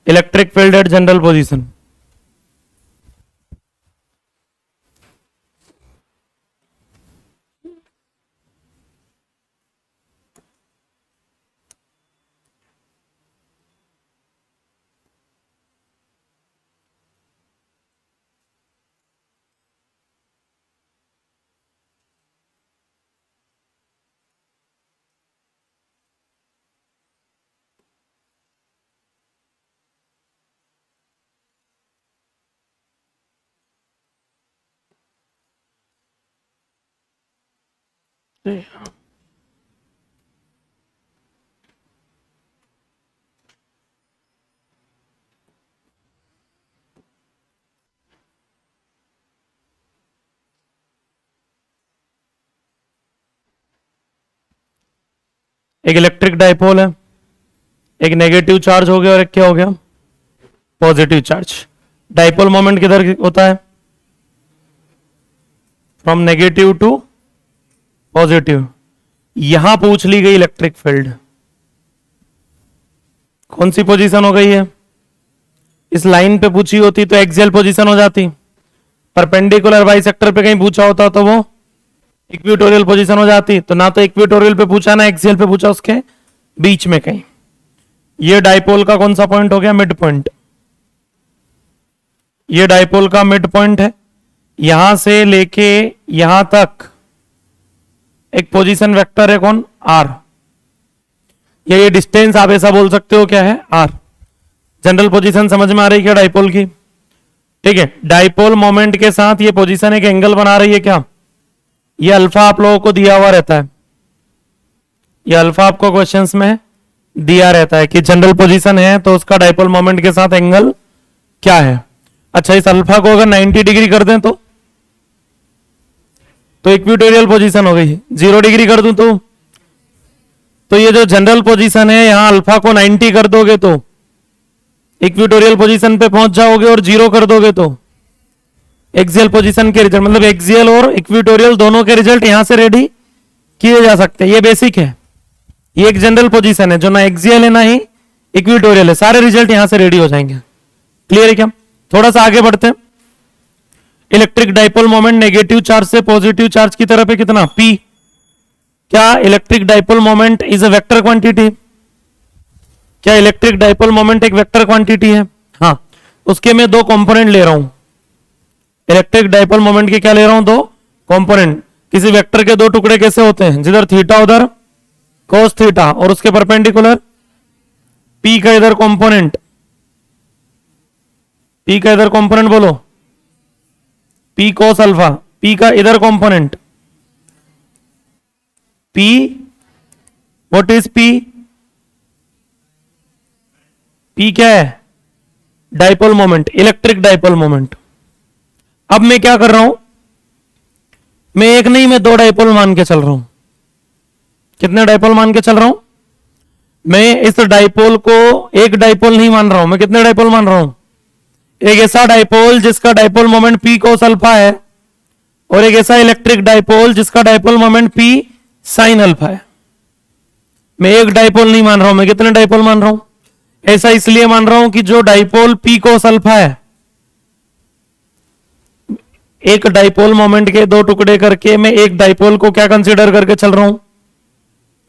Electric field eight general position. एक electric dipole है, एक नेगेटिव चार्ज हो गया और एक क्या हो गया, पॉजिटिव चार्ज। डाइपोल मोमेंट किधर होता है, फ्रॉम नेगेटिव टू पॉजिटिव। यहां पूछ ली गई इलेक्ट्रिक फील्ड, कौन सी पोजीशन हो गई है, इस लाइन पे पूछी होती तो एक्सियल पोजीशन हो जाती, परपेंडिकुलर बाइसेक्टर पे कहीं पूछा होता तो वो इक्वेटोरियल पोजीशन हो जाती। तो ना तो इक्वेटोरियल पे पूछा ना एक्सियल पे पूछा, उसके बीच में कहीं। ये डाइपोल का कौन सा पॉइंट हो गया, मिड पॉइंट। ये डाइपोल का मिड पॉइंट है, यहां से लेके यहां तक एक पोजीशन वेक्टर है, कौन, आर। ये डिस्टेंस आप ऐसा बोल सकते हो क्या है, आर। जनरल पोजीशन समझ में आ रही है क्या डाइपोल की, ठीक है। डाइपोल मोमेंट के साथ ये पोजीशन एक एंगल बना रही है क्या, ये अल्फा आप लोगों को दिया हुआ रहता है, ये अल्फा आपको क्वेश्चंस में दिया रहता है कि जनरल पोजीशन है तो उसका डाइपोल मोमेंट के साथ एंगल क्या है। अच्छा, इस अल्फा को अगर 90 डिग्री कर दें तो इक्वेटोरियल पोजीशन हो गई। 0 डिग्री कर दूं तो ये जो जनरल पोजीशन है यहां अल्फा को 90 कर दोगे तो इक्वेटोरियल पोजीशन पे पहुंच जाओगे, और 0 कर दोगे तो एक्सियल पोजीशन के रिजल्ट, मतलब एक्सियल और इक्वेटोरियल दोनों के रिजल्ट यहां से रेडी किए जा सकते हैं। ये बेसिक है, ये एक जनरल पोजीशन है जो ना एक्सियल है ना ही इक्वेटोरियल है, सारे रिजल्ट यहां से रेडी हो जाएंगे। क्लियर है क्या, थोड़ा सा आगे बढ़ते हैं। Electric dipole moment negative charge से पॉजिटिव चार्ज की तरफ है कितना, P। क्या electric dipole moment is a vector quantity, क्या इलेक्ट्रिक डाइपोल मोमेंट एक वेक्टर क्वांटिटी है, हाँ। उसके मैं दो कंपोनेंट ले रहा हूं, इलेक्ट्रिक डाइपोल मोमेंट के क्या ले रहा हूं, दो कंपोनेंट। किसी वेक्टर के दो टुकड़े कैसे होते हैं, जिधर थीटा उधर कोस थीटा, और उसके परपेंडिकुलर P का इधर कंपोनेंट, P का इधर कंपोनेंट बोलो, P कोस अल्फा, P का इधर component P, what is P, P क्या है, dipole moment, electric dipole moment. अब मैं क्या कर रहा हूं, मैं एक नहीं मैं दो डाइपोल मान के चल रहा हूं। कितने डाइपोल मान के चल रहा हूं, मैं इस डाइपोल को एक डाइपोल नहीं मान रहा हूं, मैं कितने डाइपोल मान रहा हूं, एक ऐसा डाइपोल जिसका dipole moment P cos alpha है, और एक ऐसा इलेक्ट्रिक डाइपोल जिसका dipole moment P sine alpha है। मैं एक डाइपोल नहीं मान रहा हूं, मैं कितने डाइपोल मान रहा हूं, ऐसा इसलिए मान रहा हूं कि जो डाइपोल P कोस अल्फा है, एक डाइपोल मोमेंट के दो टुकड़े करके मैं एक डाइपोल को क्या कंसीडर करके चल रहा हूं,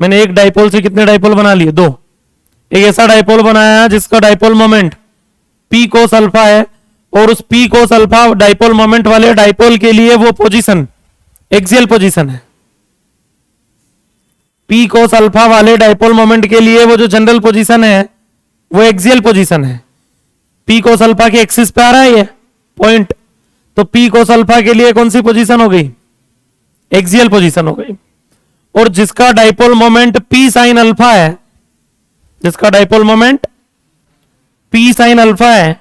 मैंने एक डाइपोल से कितने डाइपोल बना लिए, दो। एक ऐसा डाइपोल बनाया जिसका dipole moment P cos alpha है, और उस P cos alpha dipole moment वाले डाइपोल के लिए वो पोजीशन एक्सियल पोजीशन है। P कोस अल्फा वाले डाइपोल मोमेंट के लिए वो जो जनरल पोजीशन है वो एक्सियल पोजीशन है। P कोस अल्फा के एक्सिस पे आ रहा है ये पॉइंट, तो P कोस अल्फा के लिए कौन सी पोजीशन हो गई, एक्सियल पोजीशन हो गई। और जिसका dipole moment P sine alpha है, जिसका dipole moment P sine alpha है,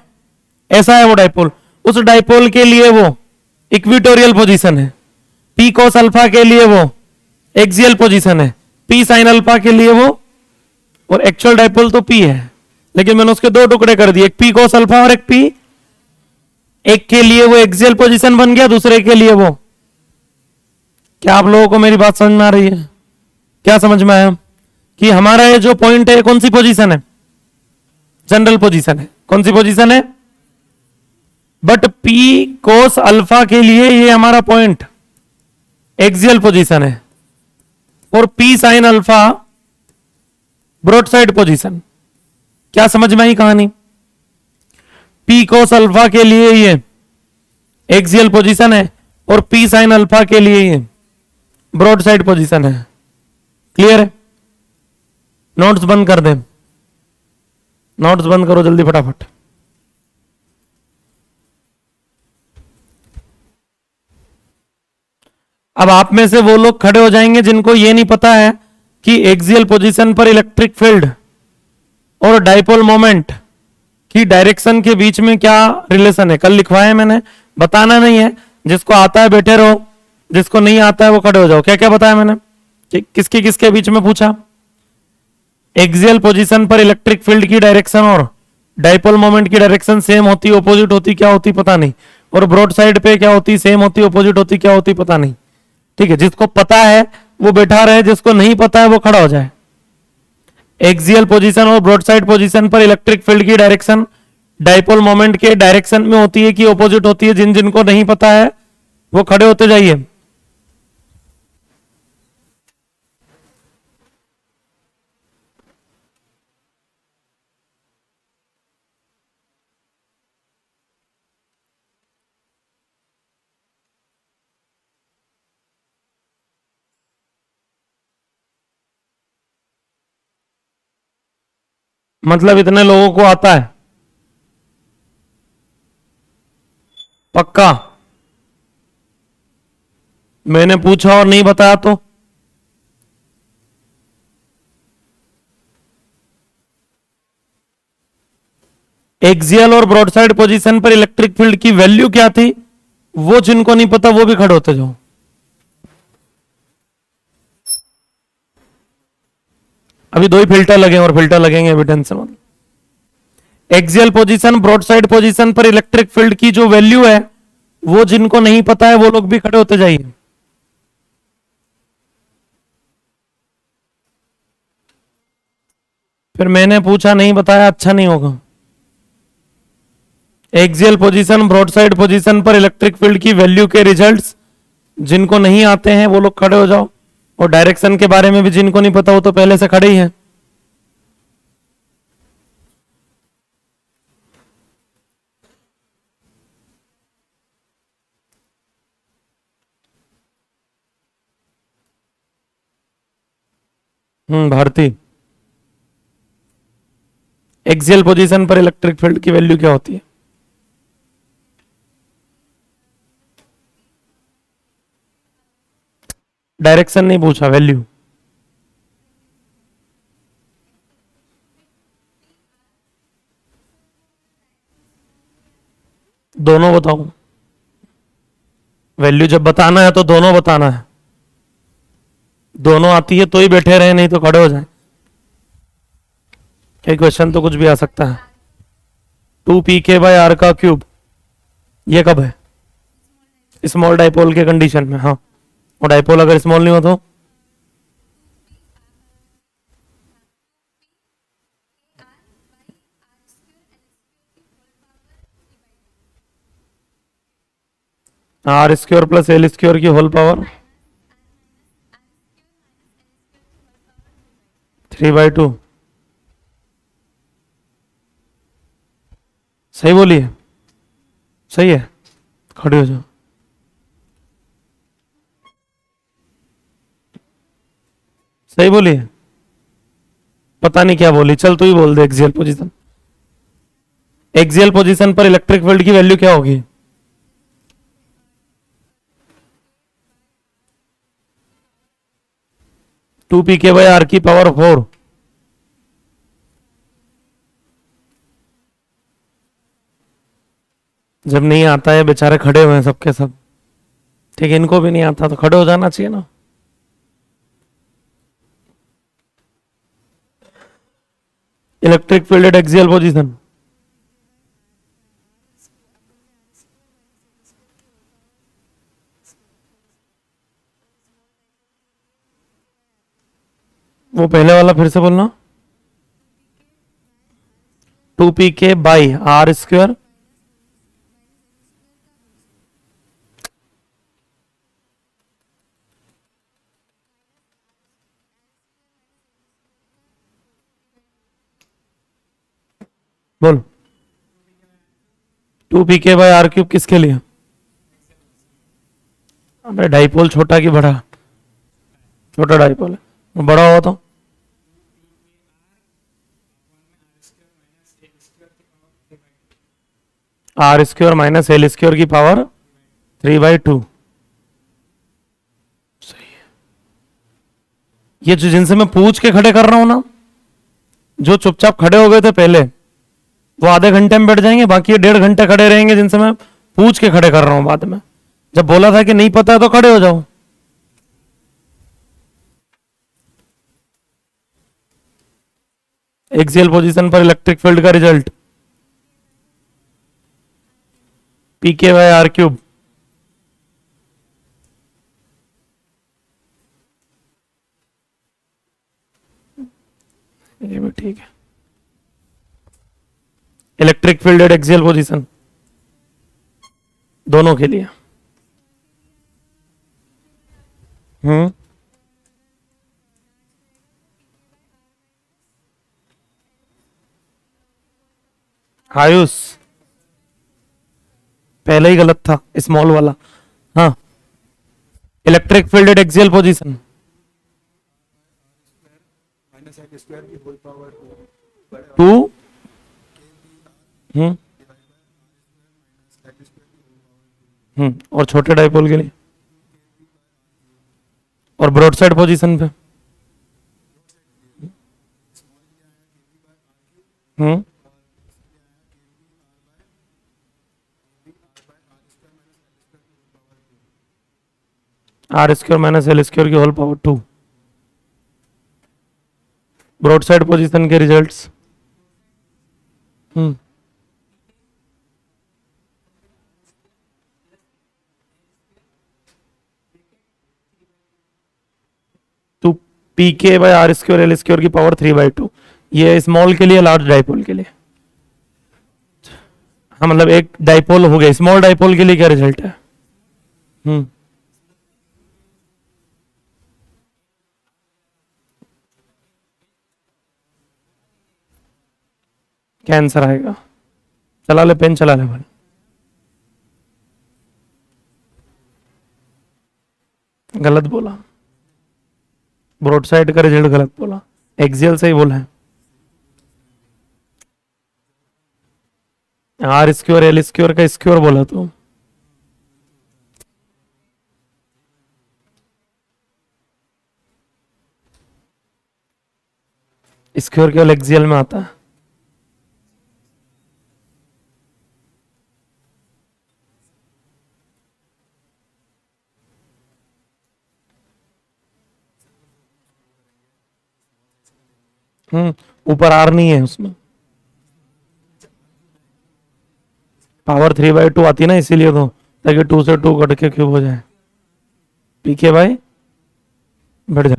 ऐसा है वो डाइपोल, उस डाइपोल के लिए वो इक्वेटोरियल पोजीशन है। P कोस अल्फा के लिए वो एक्सियल पोजीशन है, P साइन अल्फा के लिए वो, और एक्चुअल डाइपोल तो P है, लेकिन मैंने उसके दो टुकड़े कर दिए, एक P कोस अल्फा और एक P। एक के लिए वो एक्सियल पोजीशन बन गया, दूसरे के लिए वो। क्या आप लोगों को मेरी बात समझ में आ रही है, क्या समझ में आया कि हमारा ये जो पॉइंट है कौन सी पोजीशन है, जनरल पोजीशन है। कौन सी पोजीशन है? बट P कोस अल्फा के लिए ये हमारा पॉइंट एक्सियल पोजीशन है, और P sine alpha broad side position. क्या समझ में आई कहानी? P कोस अल्फा के लिए ये एक्सियल पोजीशन है, और P साइन अल्फा के लिए ये ब्रॉड साइड पोजीशन है। क्लियर है? नोट्स बंद कर दें, नोट्स बंद करो जल्दी फटाफट। अब आप में से वो लोग खड़े हो जाएंगे जिनको ये नहीं पता है कि एक्सियल पोजीशन पर इलेक्ट्रिक फील्ड और डाइपोल मोमेंट की डायरेक्शन के बीच में क्या रिलेशन है। कल लिखवाया है मैंने, बताना नहीं है। जिसको आता है बैठे रहो, जिसको नहीं आता है वो खड़े हो जाओ। क्या क्या बताया मैंने, किसके किसके बीच में पूछा? एक्सियल पोजीशन पर इलेक्ट्रिक फील्ड की डायरेक्शन और डाइपोल मोमेंट की डायरेक्शन सेम होती, ऑपोजिट होती, क्या होती पता नहीं। और ब्रॉड साइड पे क्या होती, सेम होती, ऑपोजिट होती, क्या होती पता नहीं। ठीक है, जिसको पता है वो बैठा रहे, जिसको नहीं पता है वो खड़ा हो जाए। एक्सियल पोजीशन और ब्रॉड साइड पोजीशन पर इलेक्ट्रिक फील्ड की डायरेक्शन डाइपोल मोमेंट के डायरेक्शन में होती है कि ऑपोजिट होती है? जिन जिनको नहीं पता है वो खड़े होते जाइए। मतलब इतने लोगों को आता है पक्का? मैंने पूछा और नहीं बताया तो? एक्सियल और ब्रॉडसाइड पोजीशन पर इलेक्ट्रिक फील्ड की वैल्यू क्या थी, वो जिनको नहीं पता वो भी खड़े होते जाओ। अभी 2 ही फिल्टर लगे और फिल्टर लगेंगे, अभी टेंशन मत। एक्सियल पोजीशन ब्रॉडसाइड पोजीशन पर इलेक्ट्रिक फील्ड की जो वैल्यू है वो जिनको नहीं पता है वो लोग भी खड़े होते जाइए। फिर मैंने पूछा नहीं बताया, अच्छा नहीं होगा। एक्सियल पोजीशन ब्रॉडसाइड पोजीशन पर इलेक्ट्रिक फील्ड की वैल्यू के रिजल्ट्स जिनको नहीं आते हैं वो लोग खड़े हो जाओ। और डायरेक्शन के बारे में भी जिनको नहीं पता वो तो पहले से खड़े ही हैं। भारती, एक्सियल पोजीशन पर इलेक्ट्रिक फील्ड की वैल्यू क्या होती है? डायरेक्शन नहीं पूछा, वैल्यू। दोनों बताओ। वैल्यू जब बताना है तो दोनों बताना है। दोनों आती है तो ही बैठे रहे, नहीं तो खड़े हो जाए। क्या क्वेश्चन तो कुछ भी आ सकता है। 2pk/r का क्यूब, ये कब है? स्मॉल डाइपोल के कंडीशन में। हाँ, और डाइपोल अगर स्मॉल नहीं हो तो r² + l² की होल पावर 3/2। सही बोलिए, सही है। खड़े हो जाओ। सही बोलिए, पता नहीं क्या बोली, चल तू ही बोल दे। एक्सियल पोजीशन, एक्सियल पोजीशन पर इलेक्ट्रिक फील्ड की वैल्यू क्या होगी? टू pk/r की पावर 4। जब नहीं आता है, बेचारे खड़े हुए हैं सबके सब। ठीक है, इनको भी नहीं आता तो खड़े हो जाना चाहिए ना। Electric field at axial position, वो पहले वाला फिर से बोलना। 2pk बाई आर स्क्वायर बोल 2pk बाई आर क्यूब किसके लिए? अबे डाइपोल छोटा कि बड़ा? छोटा डाइपोल है, बड़ा हुआ तो R square minus L square की पावर 3/2। सही है। ये जो जिनसे मैं पूछ के खड़े कर रहा हूं ना, जो चुपचाप खड़े हो गए थे पहले, वो आधे घंटे में बैठ जाएंगे, बाकी ये 1.5 घंटे खड़े रहेंगे, जिनसे मैं पूछ के खड़े कर रहा हूं बाद में। जब बोला था कि नहीं पता है तो खड़े हो जाओ। एक्सियल पोजीशन पर इलेक्ट्रिक फील्ड का result PK by R cube. ये भी ठीक है। Electric field at axial position दोनों के लिए। आयुष पहले ही गलत था, स्मॉल वाला। हाँ, electric field at axial position two और छोटे डाइपोल के लिए और ब्रॉड साइड पोजीशन पे R square minus L square की whole power 2। Broad side position के results two P K by R square L square की पावर 3/2। ये स्मॉल के लिए, लार्ज डाइपोल के लिए। हाँ, मतलब एक डाइपोल हो गया। स्मॉल डाइपोल के लिए क्या रिजल्ट है? क्या आंसर आएगा? चला ले, पेन चला ले भाई। गलत बोला, ब्रॉड साइड का रिजल्ट गलत बोला, एक्सियल से ही बोला है। आर स्क्वायर एल स्क्वायर का स्क्वायर बोला तू। स्क्वायर केवल एक्सियल में आता है। ऊपर आर नहीं है उसमें, पावर 3/2 आती है ना, इसीलिए तो, ताकि 2 से 2 कट के क्यूब हो जाए। पीके भाई बैठ जा।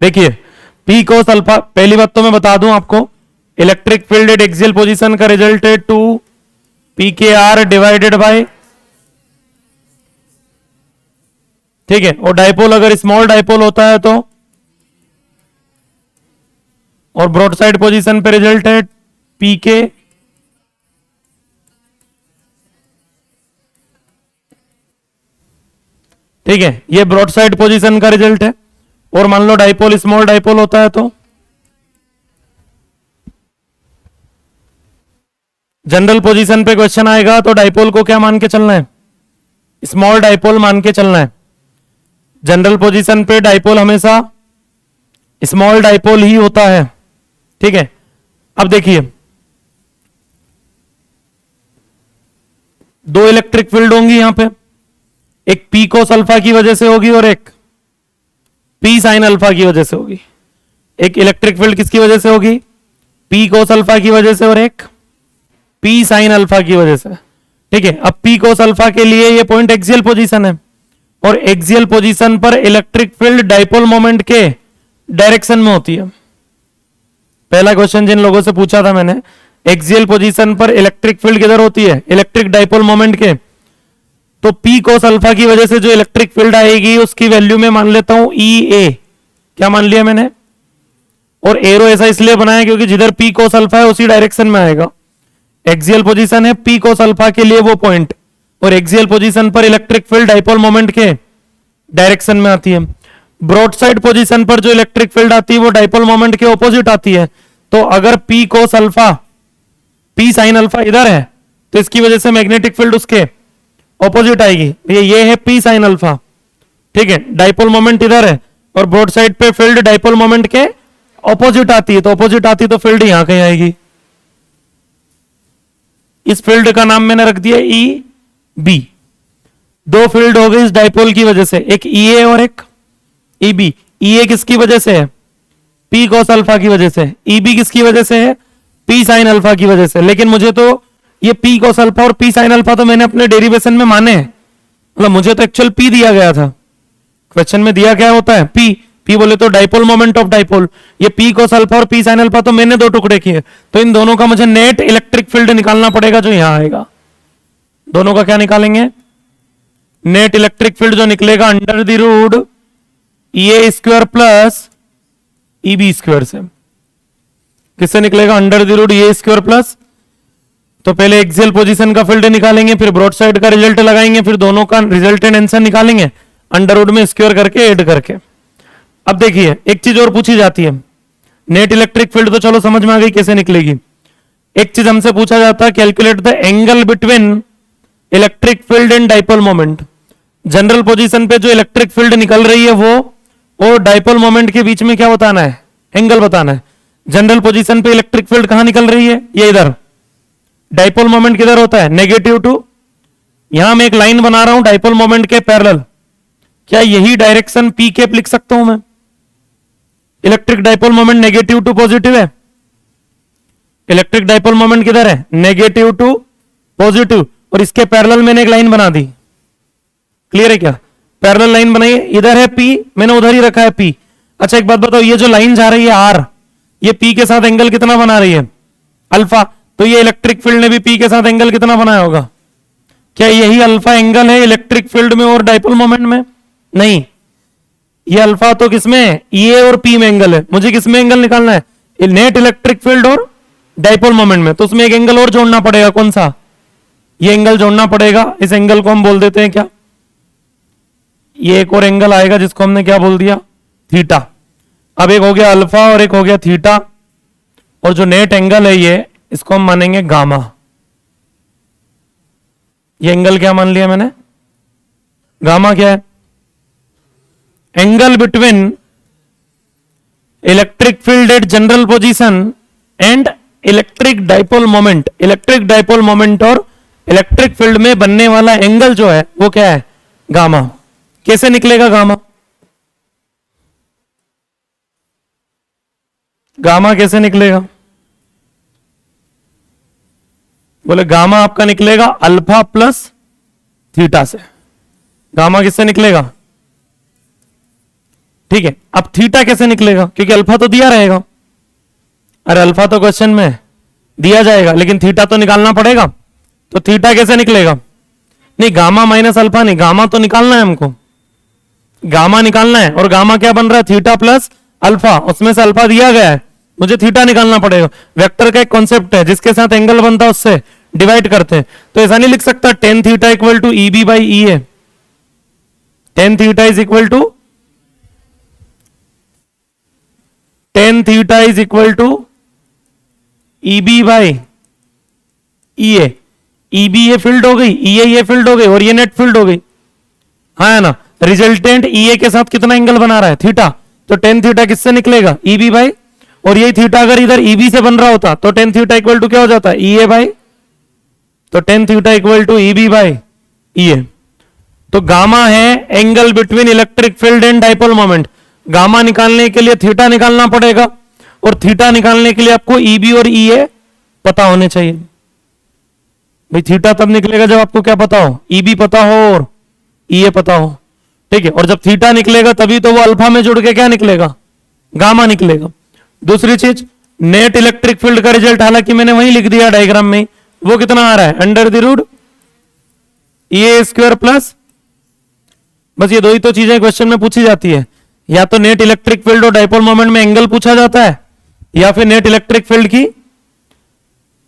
देखिए, पी कोस अल्फा, पहली बात तो मैं बता दूं आपको, electric field at axial position का रिजल्ट है 2 पी के आर डिवाइडेड बाय, ठीक है। और डाइपोल अगर स्मॉल डाइपोल होता है तो, और ब्रॉड साइड पोजीशन पे रिजल्ट है पी के ठीक है, ये ब्रॉड साइड पोजीशन का रिजल्ट है। और मान लो डाइपोल स्मॉल डाइपोल होता है तो जनरल पोजीशन पे क्वेश्चन आएगा तो डाइपोल को क्या मान के चलना है? स्मॉल डाइपोल मान के चलना है। जनरल पोजीशन पे डाइपोल हमेशा स्मॉल डाइपोल ही होता है, ठीक है। अब देखिए, दो इलेक्ट्रिक फील्ड होंगी यहां पे, एक पी कोस अल्फा की वजह से होगी और एक पी साइन अल्फा की वजह से होगी। एक इलेक्ट्रिक फील्ड किसकी वजह से होगी? पी कोस अल्फा की वजह से, और एक पी साइन अल्फा की वजह से, ठीक है। अब पी कोस अल्फा के लिए ये पॉइंट एक्सियल पोजीशन है, और एक्सियल पोजीशन पर इलेक्ट्रिक फील्ड डाइपोल मोमेंट के डायरेक्शन में होती है, पहला क्वेश्चन जिन लोगों से पूछा था मैंने, एक्सियल पोजीशन पर इलेक्ट्रिक फील्ड किधर होती है, इलेक्ट्रिक डाइपोल मोमेंट के, तो पी कोस अल्फा की वजह से जो इलेक्ट्रिक फील्ड आएगी उसकी वैल्यू में मान लेता हूं ई ए। क्या मान लिया मैंने, और एरो ऐसा इसलिए बनाया क्योंकि जिधर पी कोस अल्फा है उसी डायरेक्शन में आएगा। एक्सियल पोजीशन है पी कोस अल्फा के लिए वो पॉइंट, और एक्सियल पोजीशन पर इलेक्ट्रिक फील्ड डाइपोल मोमेंट के डायरेक्शन में आती है। ब्रॉड साइड पोजीशन पर जो इलेक्ट्रिक फील्ड आती है वो डाइपोल मोमेंट के ऑपोजिट आती है। तो अगर P cos alpha, P sine alpha इधर है तो इसकी वजह से मैग्नेटिक फील्ड उसके ऑपोजिट आएगी। ये है पी साइन अल्फा, ठीक है, डाइपोल मोमेंट इधर है और ब्रॉड साइड पे फील्ड डाइपोल मोमेंट के ऑपोजिट आती है, तो ऑपोजिट आती है तो फील्ड यहां कहीं आएगी। इस फील्ड का नाम मैंने रख दिया ई बी। दो फील्ड हो गई इस डाइपोल की वजह से, एक ई ए और एक ई बी। ई ए किसकी वजह से है, पी कॉस अल्फा की वजह से। ई बी किसकी वजह से है, पी साइन अल्फा की वजह से। लेकिन मुझे तो ये पी कॉस अल्फा और पी साइन अल्फा तो मैंने अपने डेरिवेशन में माने हैं, मतलब मुझे तो एक्चुअल पी दिया गया था। क्वेश्चन में दिया क्या होता है, पी। पी बोले तो डाइपोल मोमेंट ऑफ डाइपोल। ये पी कॉस अल्फा और पी साइन अल्फा तो मैंने दो टुकड़े किए, तो इन दोनों का मुझे नेट इलेक्ट्रिक फील्ड निकालना पड़ेगा जो यहां आएगा। दोनों का क्या निकालेंगे, नेट इलेक्ट्रिक फील्ड जो निकलेगा under the root A square plus E B square से। किससे निकलेगा, under the root A square plus, तो पहले एक्सियल पोजीशन का फील्ड निकालेंगे, फिर ब्रॉड साइड का रिजल्ट लगाएंगे, फिर दोनों का रिजल्टेंट आंसर निकालेंगे अंडर रूट में स्क्वायर करके ऐड करके। अब देखिए एक चीज और पूछी जाती है, नेट इलेक्ट्रिक फील्ड तो चलो समझ में आ गई कैसे निकलेगी। एक चीज हमसे पूछा जाता है, calculate the angle between electric field and dipole moment. General position पे जो इलेक्ट्रिक फील्ड निकल रही है वो और डाइपोल मोमेंट के बीच में क्या बताना है, एंगल बताना है। जनरल पोजीशन पे इलेक्ट्रिक फील्ड कहां निकल रही है, ये इधर। डाइपोल मोमेंट किधर होता है, -2। यहां मैं एक लाइन बना रहा हूं डाइपोल मोमेंट के पैरेलल। क्या यही डायरेक्शन पी कैप लिख सकता हूं मैं, इलेक्ट्रिक डाइपोल मोमेंट -2 पॉजिटिव है। इलेक्ट्रिक डाइपोल मोमेंट किधर है, -2 पॉजिटिव, और इसके पैरेलल मैंने एक लाइन बना दी। क्लियर है क्या, पैरेलल लाइन बनाई, इधर है पी, मैंने उधर ही रखा है पी। अच्छा एक बात बताओ, ये जो लाइन जा रही है आर, ये पी के साथ एंगल कितना बना रही है, अल्फा। तो ये इलेक्ट्रिक फील्ड ने भी पी के साथ एंगल कितना बनाया होगा। क्या यही अल्फा एंगल है इलेक्ट्रिक फील्ड में और डाइपोल मोमेंट में, नहीं। ये अल्फा तो किसमें, ये और पी में एंगल है। मुझे किसमें एंगल निकालना है, नेट इलेक्ट्रिक फील्ड और डाइपोल मोमेंट में। तो उसमें एक एंगल और जोड़ना पड़ेगा, कौन सा, ये एंगल जोड़ना पड़ेगा। इस एंगल को हम बोल देते हैं क्या, ये एक और एंगल आएगा जिसको हमने क्या बोल दिया, थीटा। अब एक हो गया अल्फा और एक हो गया थीटा, और जो नेट एंगल है ये, इसको हम मानेंगे गामा। ये एंगल क्या मान लिया मैंने, गामा क्या है, angle between electric field eight general position and electric dipole moment. Electric dipole moment और इलेक्ट्रिक फील्ड में बनने वाला एंगल जो है वो क्या है, गामा। कैसे निकलेगा गामा, गामा कैसे निकलेगा, बोले गामा आपका निकलेगा अल्फा प्लस थीटा से। गामा किससे निकलेगा, ठीक है। अब थीटा कैसे निकलेगा, क्योंकि अल्फा तो दिया रहेगा। अरे अल्फा तो क्वेश्चन में दिया जाएगा, लेकिन थीटा तो निकालना पड़ेगा। तो थीटा कैसे निकलेगा, नहीं गामा माइनस अल्फा नहीं, गामा तो निकालना है हमको, गामा निकालना है। और गामा क्या बन रहा है, थीटा प्लस अल्फा, उसमें से अल्फा दिया गया है, मुझे थीटा निकालना पड़ेगा। वेक्टर का एक कॉन्सेप्ट है, जिसके साथ एंगल बनता है उससे डिवाइड करते हैं। तो ऐसा नहीं लिख सकता tan theta equal to E B by E A. tan theta is equal to, tan theta is equal to E B by E A. E B ये फील्ड हो गई, ई ए ये फील्ड हो गई, और ये नेट फील्ड हो गई, हाँ है ना। रिजल्टेंट ई ए के साथ कितना एंगल बना रहा है, थीटा। तो tan थीटा किससे निकलेगा, ई बी बाई, और यही थीटा अगर इधर ई बी से बन रहा होता तो tan थीटा इक्वल टू क्या हो जाता है, ई ए बाई। तो tan theta equal to E B by E A. तो गामा है angle between electric field and dipole moment. Gamma निकालने के लिए थीटा निकालना पड़ेगा, और थीटा निकालने के लिए आपको ई बी और ई ए पता होने चाहिए। भाई थीटा तब निकलेगा जब आपको क्या पता हो, ई बी पता हो और ई ए पता हो, ठीक है। और जब थीटा निकलेगा तभी तो वो अल्फा में जुड़ के क्या निकलेगा, गामा निकलेगा। दूसरी चीज, नेट इलेक्ट्रिक फील्ड का रिजल्ट हालांकि मैंने वहीं लिख दिया डायग्राम में, वो कितना आ रहा है, under the root A square plus, बस ये दो ही तो चीजें क्वेश्चन में पूछी जाती है, या तो नेट इलेक्ट्रिक फील्ड और डाइपोल मोमेंट में एंगल पूछा जाता है, या फिर नेट इलेक्ट्रिक फील्ड की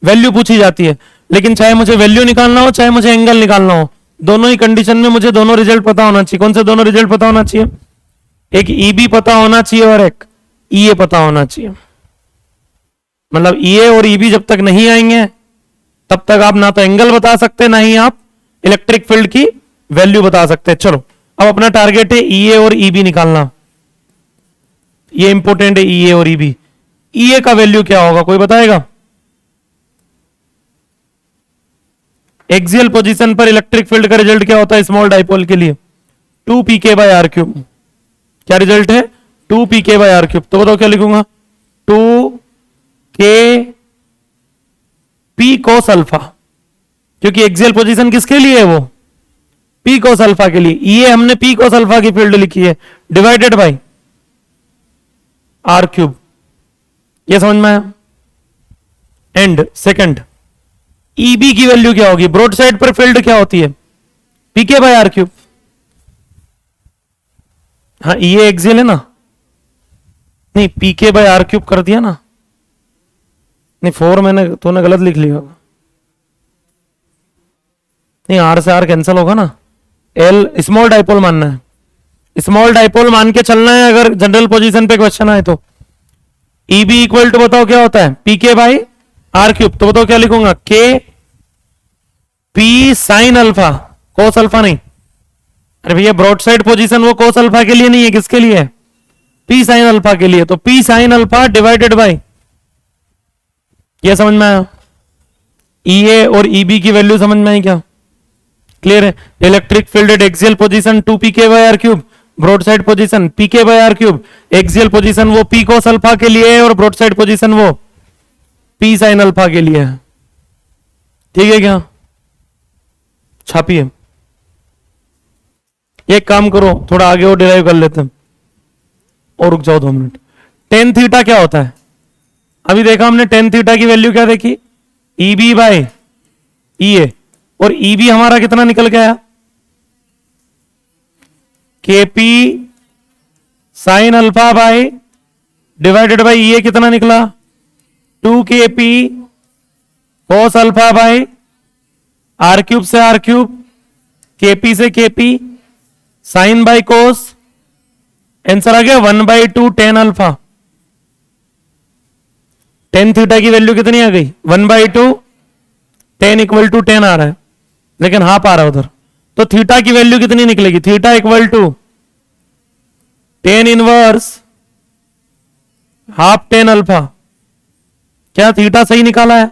वैल्यू पूछी जाती है। लेकिन चाहे मुझे वैल्यू निकालना हो चाहे मुझे एंगल निकालना हो, दोनों ही कंडीशन में मुझे दोनों रिजल्ट पता होना चाहिए। कौन से दोनों रिजल्ट पता होना चाहिए, एक ईबी पता होना चाहिए और एक ईए पता होना चाहिए। मतलब ईए और ईबी जब तक नहीं आएंगे तब तक आप ना तो एंगल बता सकते ना ही आप इलेक्ट्रिक फील्ड की वैल्यू बता सकते हैं। चलो अब अपना टारगेट है ईए और ईबी निकालना, ये इंपॉर्टेंट है ईए और ईबी। ईए का वैल्यू क्या होगा कोई बताएगा, एक्सियल पोजीशन पर इलेक्ट्रिक फील्ड का रिजल्ट क्या होता है स्मॉल डाइपोल के लिए, 2 pk बाय आर क्यूब। क्या रिजल्ट है, 2 pk बाय आर क्यूब। तो बताओ क्या लिखूंगा, 2 k p cos अल्फा, क्योंकि एक्सियल पोजीशन किसके लिए है वो, p cos अल्फा के लिए। ये हमने p cos अल्फा की फील्ड लिखी है, डिवाइडेड बाय आर क्यूब। ये समझ में आया। एंड सेकंड ईबी की वैल्यू क्या होगी, ब्रॉड साइड पर फील्ड क्या होती है, पीके बाय आर क्यूब। हाँ ये एक्सियल है ना, नहीं पीके बाय आर क्यूब कर दिया ना, नहीं 4 मैंने तूने गलत लिख लिया होगा, नहीं आर से आर कैंसिल होगा ना। एल स्मॉल डाइपोल मानना है, स्मॉल डाइपोल मान के चलना है अगर जनरल पोजीशन पे क्वेश्चन आए तो। ईबी इक्वल टू बताओ क्या होता है, पीके बाई आर क्यूब। तो बताओ क्या लिखूंगा, के P sine alpha, cos alpha नहीं, अरे भैया ब्रॉड साइड पोजीशन वो कोस अल्फा के लिए नहीं है, किसके लिए है, पी साइन अल्फा के लिए। तो P sine alpha divided by, ये समझ में आया। ईए और ईबी की वैल्यू समझ में आई क्या, क्लियर है। Electric field at axial position 2 pk by R cube, broad side position pk by R cube. Axial position वो p cos अल्फा के लिए है और ब्रॉड साइड पोजीशन वो p sin अल्फा के लिए है। ठीक है क्या, छापिए। एक काम करो थोड़ा आगे और डिराइव कर लेते हैं, और रुक जाओ 2 मिनट। टेन थीटा क्या होता है, अभी देखा हमने टेन थीटा की वैल्यू क्या देखी, ईबी बाय ईए, और ईबी हमारा कितना निकल गया, KP sine alpha by divided by EA कितना निकला, 2 kp cos alpha by R cube से आर क्यूब, केपी से KP sine by cos, answer आ गया 1/2 टेन अल्फा। टेन थीटा की वैल्यू कितनी आ गई, 1/2, टेन इक्वल टू 10 आ रहा है, लेकिन हाफ आ रहा है उधर। तो थीटा की वैल्यू कितनी निकलेगी, theta equal to tan inverse half tan alpha. क्या थीटा सही निकाला है,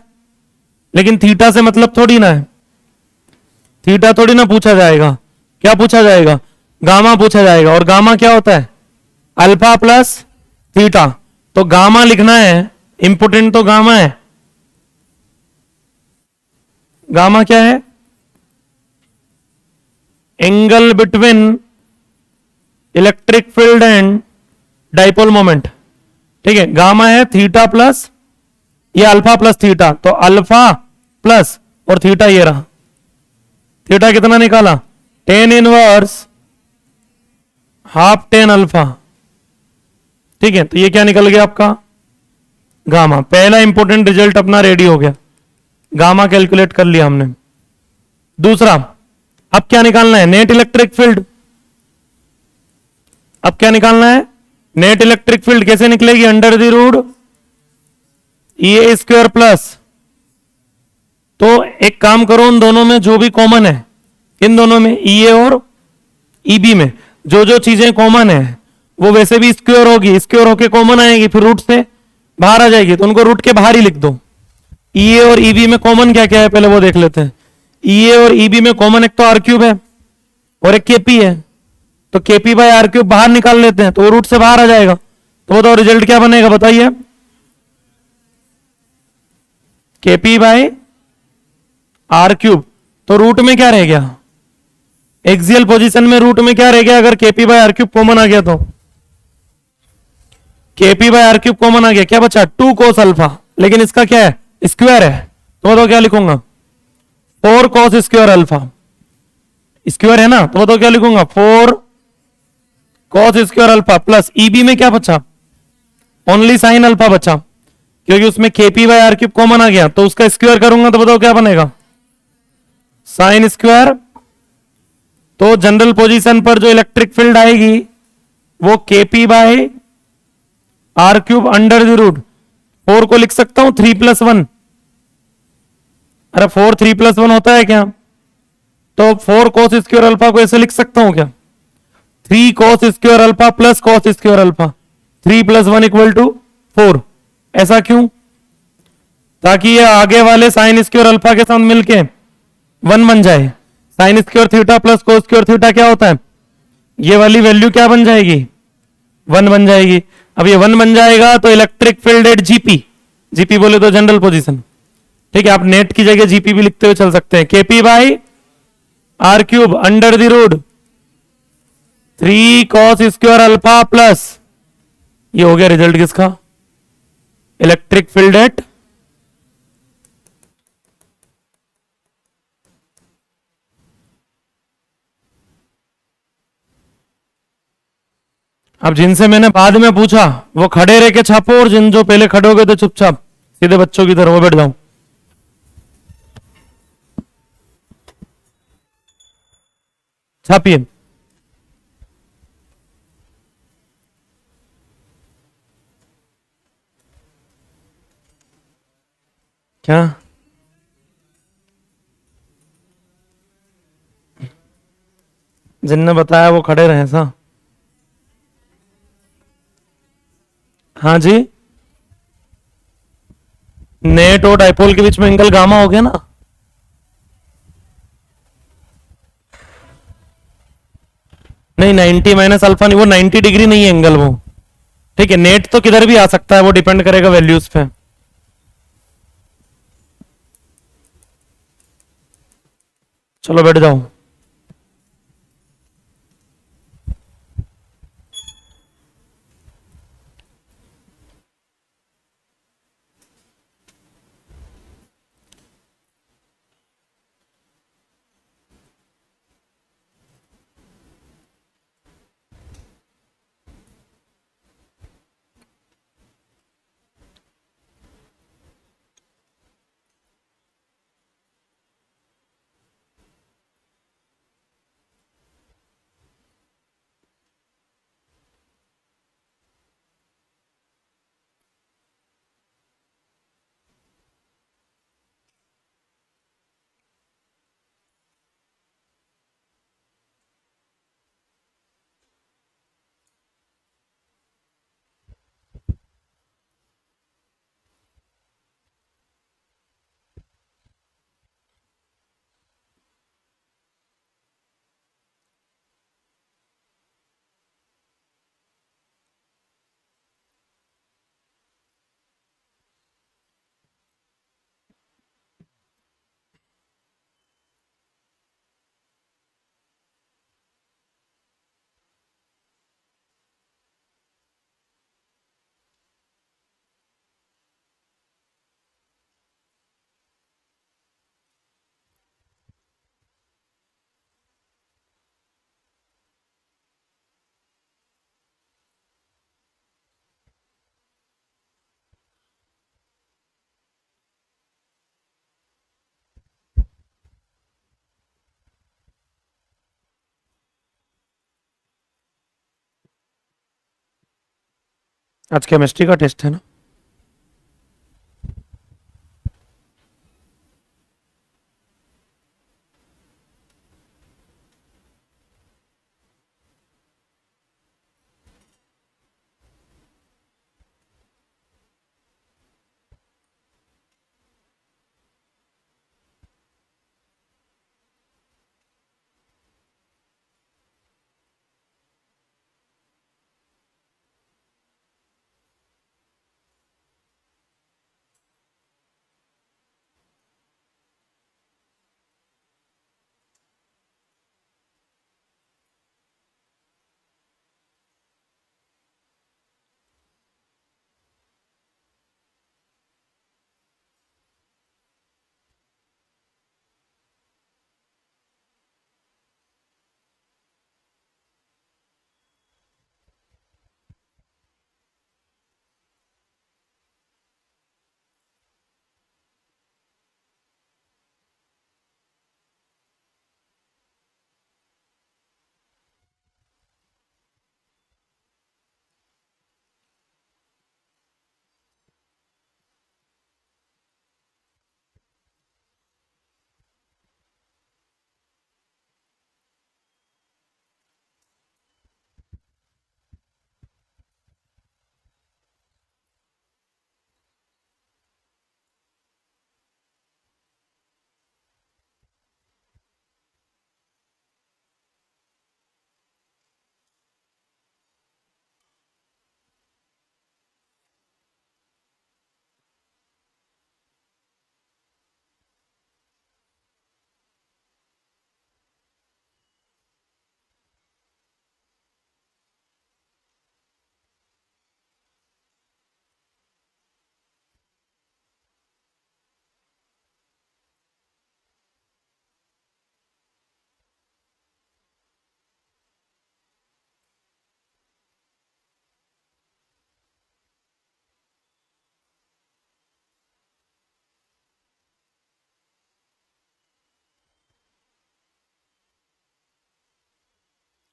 लेकिन थीटा से मतलब थोड़ी ना है, थीटा थोड़ी ना पूछा जाएगा, क्या पूछा जाएगा, गामा पूछा जाएगा। और गामा क्या होता है, अल्फा प्लस थीटा। तो गामा लिखना है, इंपोर्टेंट तो गामा है। गामा क्या है, angle between electric field and dipole moment. ठीक है, गामा है थीटा प्लस ये अल्फा प्लस थीटा, तो अल्फा प्लस और थीटा ये रहा। थीटा कितना निकाला, ten inverse half tan alpha. ठीक है, तो ये क्या निकल गया आपका, गामा। पहला इंपॉर्टेंट रिजल्ट अपना रेडी हो गया, गामा कैलकुलेट कर लिया हमने। दूसरा, अब क्या निकालना है, नेट इलेक्ट्रिक फील्ड। अब क्या निकालना है, नेट इलेक्ट्रिक फील्ड कैसे निकलेगी, under the root A square plus. तो एक काम करो, उन दोनों में जो भी कॉमन है, इन दोनों में ईए और ईबी में जो जो चीजें कॉमन है वो वैसे भी स्क्वायर होगी, स्क्वायर होके कॉमन आएगी, फिर रूट से बाहर आ जाएगी, तो उनको रूट के बाहर ही लिख दो। ईए और ईबी में कॉमन क्या क्या है पहले वो देख लेते हैं। ईए और ईबी में कॉमन एक तो आर क्यूब है और एक केपी है, तो केपी बाय आर क्यूब बाहर निकाल लेते हैं, तो वो रूट से बाहर आ जाएगा। तो बताओ रिजल्ट क्या बनेगा, बताइए, केपी बाय आर क्यूब। तो रूट में क्या रह गया, एक्सियल पोजीशन में रूट में क्या रह गया, अगर KP by R cube common आ गया तो KP by R cube common आ गया, क्या बचा 2 cos अल्फा, लेकिन इसका क्या है स्क्वायर है, तो बताओ क्या लिखूंगा 4 cos स्क्वायर अल्फा, स्क्वायर है ना, तो बताओ क्या लिखूंगा 4 cos square alpha plus EB में क्या बचा ओनली साइन अल्फा बचा, क्योंकि उसमें KP by R cube common आ गया, तो उसका स्क्वायर करूंगा तो बताओ क्या बनेगा साइन स्क्वायर। तो जनरल पोजीशन पर जो इलेक्ट्रिक फील्ड आएगी वो KP by R cube under the root 4 को लिख सकता हूं 3+1, अरे 4 3+1 होता है क्या, तो 4 cos स्क्वायर अल्फा को ऐसे लिख सकता हूं क्या 3 cos square alpha plus cos square alpha 3+1 = 4, ऐसा क्यों, ताकि ये आगे वाले साइन स्क्वायर अल्फा के साथ मिलके 1 बन जाए, sine square theta plus cos square theta क्या होता है, ये वाली वैल्यू क्या बन जाएगी 1 बन जाएगी। अब ये 1 बन जाएगा तो electric field eight GP, GP बोले तो जनरल पोजीशन, ठीक है, आप नेट की जगह जीपी भी लिखते हुए चल सकते हैं, KP by R cube under the root 3 cos square alpha plus, ये हो गया रिजल्ट किसका इलेक्ट्रिक फील्ड एट अब जिनसे मैंने बाद में पूछा वो खड़े रह के छापो, और जिन जो पहले खड़े हो गए तो चुपचाप सीधे बच्चों की तरह वो बैठ जाऊं। छापिए। क्या जिनने बताया वो खड़े रहे सा, हाँ जी, नेट और डाइपोल के बीच में एंगल गामा हो गया ना, नहीं 90 माइनस अल्फा नहीं, वो 90 डिग्री नहीं है एंगल वो, ठीक है, नेट तो किधर भी आ सकता है, वो डिपेंड करेगा वैल्यूज पे। चलो बैठ जाओ। आज केमिस्ट्री का टेस्ट है ना।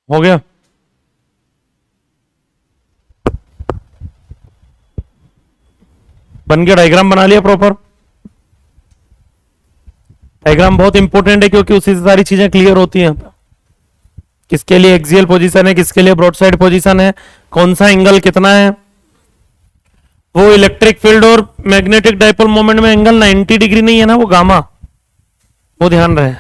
हो गया। बन गया, डायग्राम बना लिया प्रॉपर। डायग्राम बहुत इंपॉर्टेंट है क्योंकि उसी से सारी चीजें क्लियर होती हैं। किसके लिए एक्सियल पोजीशन है, किसके लिए ब्रॉडसाइड पोजीशन है, कौन सा एंगल कितना है। वो इलेक्ट्रिक फील्ड और मैग्नेटिक डाइपोल मोमेंट में एंगल 90 डिग्री नहीं है ना, वो गामा, वो ध्यान रहे।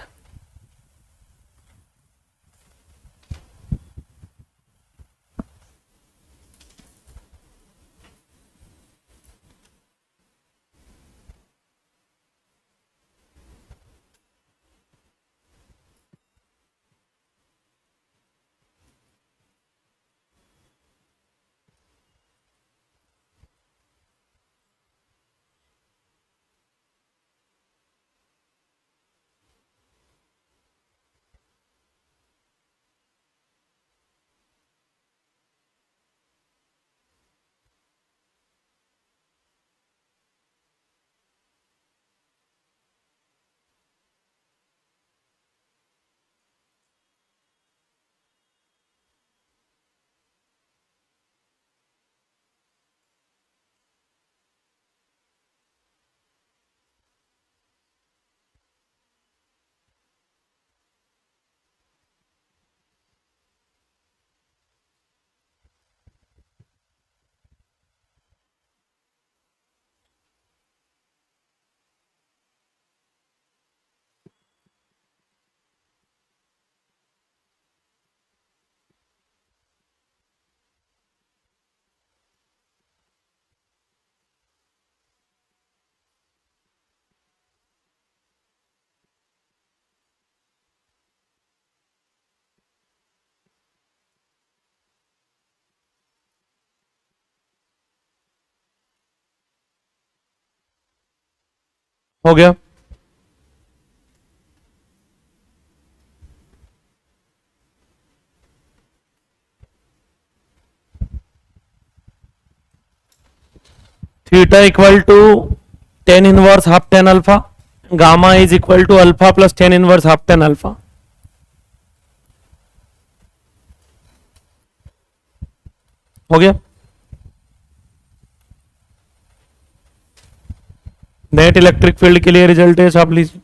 हो गया। Theta equal to tan inverse half tan alpha, gamma is equal to alpha plus tan inverse half tan alpha. हो गया। नेट इलेक्ट्रिक फील्ड के लिए रिजल्ट है, छाप लीजिए।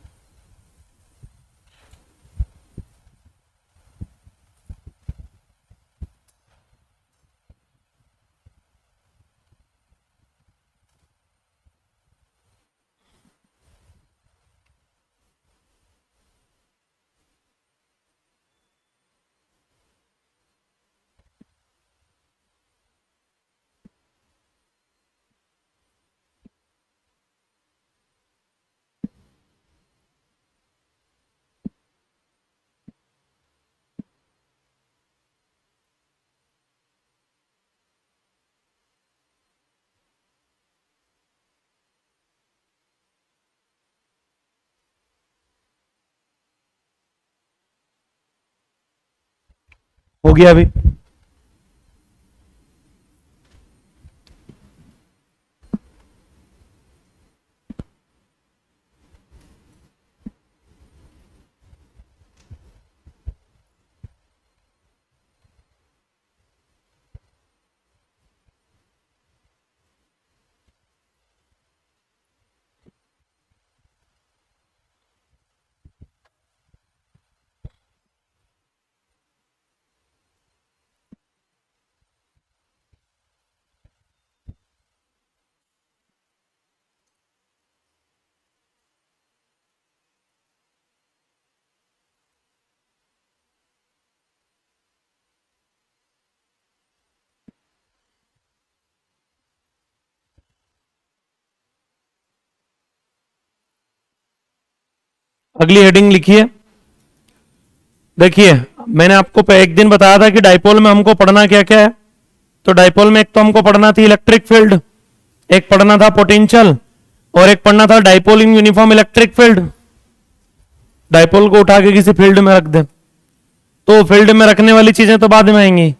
हो गया अभी। अगली हेडिंग लिखिए। देखिए, मैंने आपको एक दिन बताया था कि डाइपोल में हमको पढ़ना क्या क्या है। तो डाइपोल में एक तो हमको पढ़ना थी इलेक्ट्रिक फील्ड, एक पढ़ना था पोटेंशियल, और एक पढ़ना था dipole in uniform electric field. Dipole को उठा के किसी फील्ड में रख दे तो फील्ड में रखने वाली चीजें तो बाद में आएंगी।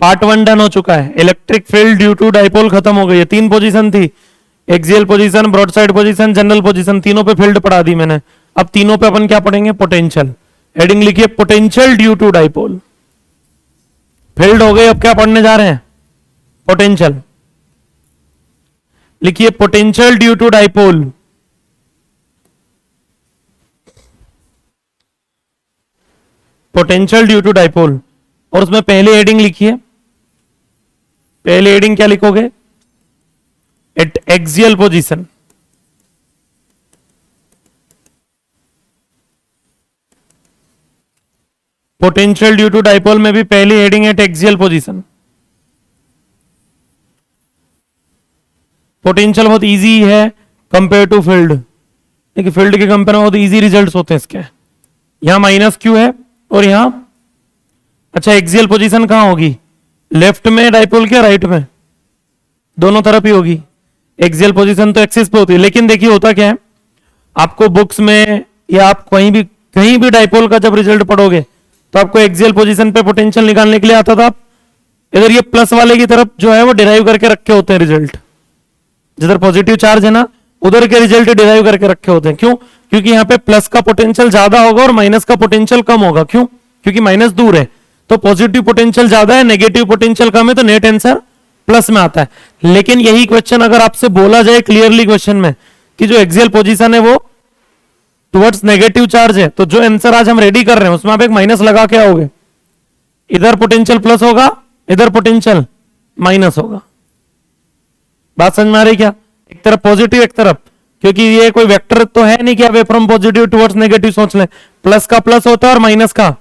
पार्ट वन डन हो चुका है, electric field due to dipole खत्म हो गई है। तीन पोजीशन थी, axial position, broadside position, general position, तीनों पे फील्ड पढ़ा दी मैंने। अब तीनों पे अपन क्या पढ़ेंगे, पोटेंशियल। हेडिंग लिखिए, potential due to dipole. Field हो गई, अब क्या पढ़ने जा रहे हैं? पोटेंशियल। लिखिए potential due to dipole. Potential due to dipole, और उसमें पहली हेडिंग लिखिए। पहली हेडिंग क्या लिखोगे? At axial position. Potential due to dipole में भी पहली heading at axial position. Potential बहुत इजी है कंपेयर टू फील्ड, देखिए फील्ड के कंपेयर में बहुत इजी रिजल्ट्स होते हैं इसके। यहां माइनस क्यू है और यहां, अच्छा एक्सियल पोजीशन कहां होगी? लेफ्ट में डाइपोल के, राइट में? दोनों तरफ ही होगी। एक्सियल पोजीशन तो एक्सिस पे होती है, लेकिन देखिए होता क्या है, आपको बुक्स में या आप कहीं भी डाइपोल का जब रिजल्ट पढ़ोगे तो आपको एक्सियल पोजीशन पे पोटेंशियल निकालने के लिए आता था। इधर ये प्लस वाले की तरफ जो है वो डिराइव करके रखे होते हैं रिजल्ट, जिधर पॉजिटिव चार्ज है ना उधर के रिजल्ट डिराइव करके रखे होते हैं। क्यों? क्योंकि यहाँ पे प्लस का पोटेंशियल ज्यादा होगा और माइनस का पोटेंशियल कम होगा। क्यों? क्योंकि माइनस दूर है, तो पॉजिटिव पोटेंशियल ज्यादा है, नेगेटिव पोटेंशियल कम है, तो नेट आंसर प्लस में आता है। लेकिन यही क्वेश्चन अगर आपसे बोला जाए क्लियरली क्वेश्चन में कि जो एक्सियल पोजीशन है वो टुवर्ड्स नेगेटिव चार्ज है, तो जो आंसर आज हम रेडी कर रहे हैं उसमें आप एक माइनस लगा के आओगे। इधर पोटेंशियल प्लस होगा, इधर पोटेंशियल माइनस होगा। बात समझ में आ रही क्या? एक तरफ पॉजिटिव एक तरफ, क्योंकि ये कोई वेक्टर तो है नहीं कि आप फ्रॉम पॉजिटिव टुवर्ड्स नेगेटिव सोच लें। प्लस का प्लस होता है और माइनस का,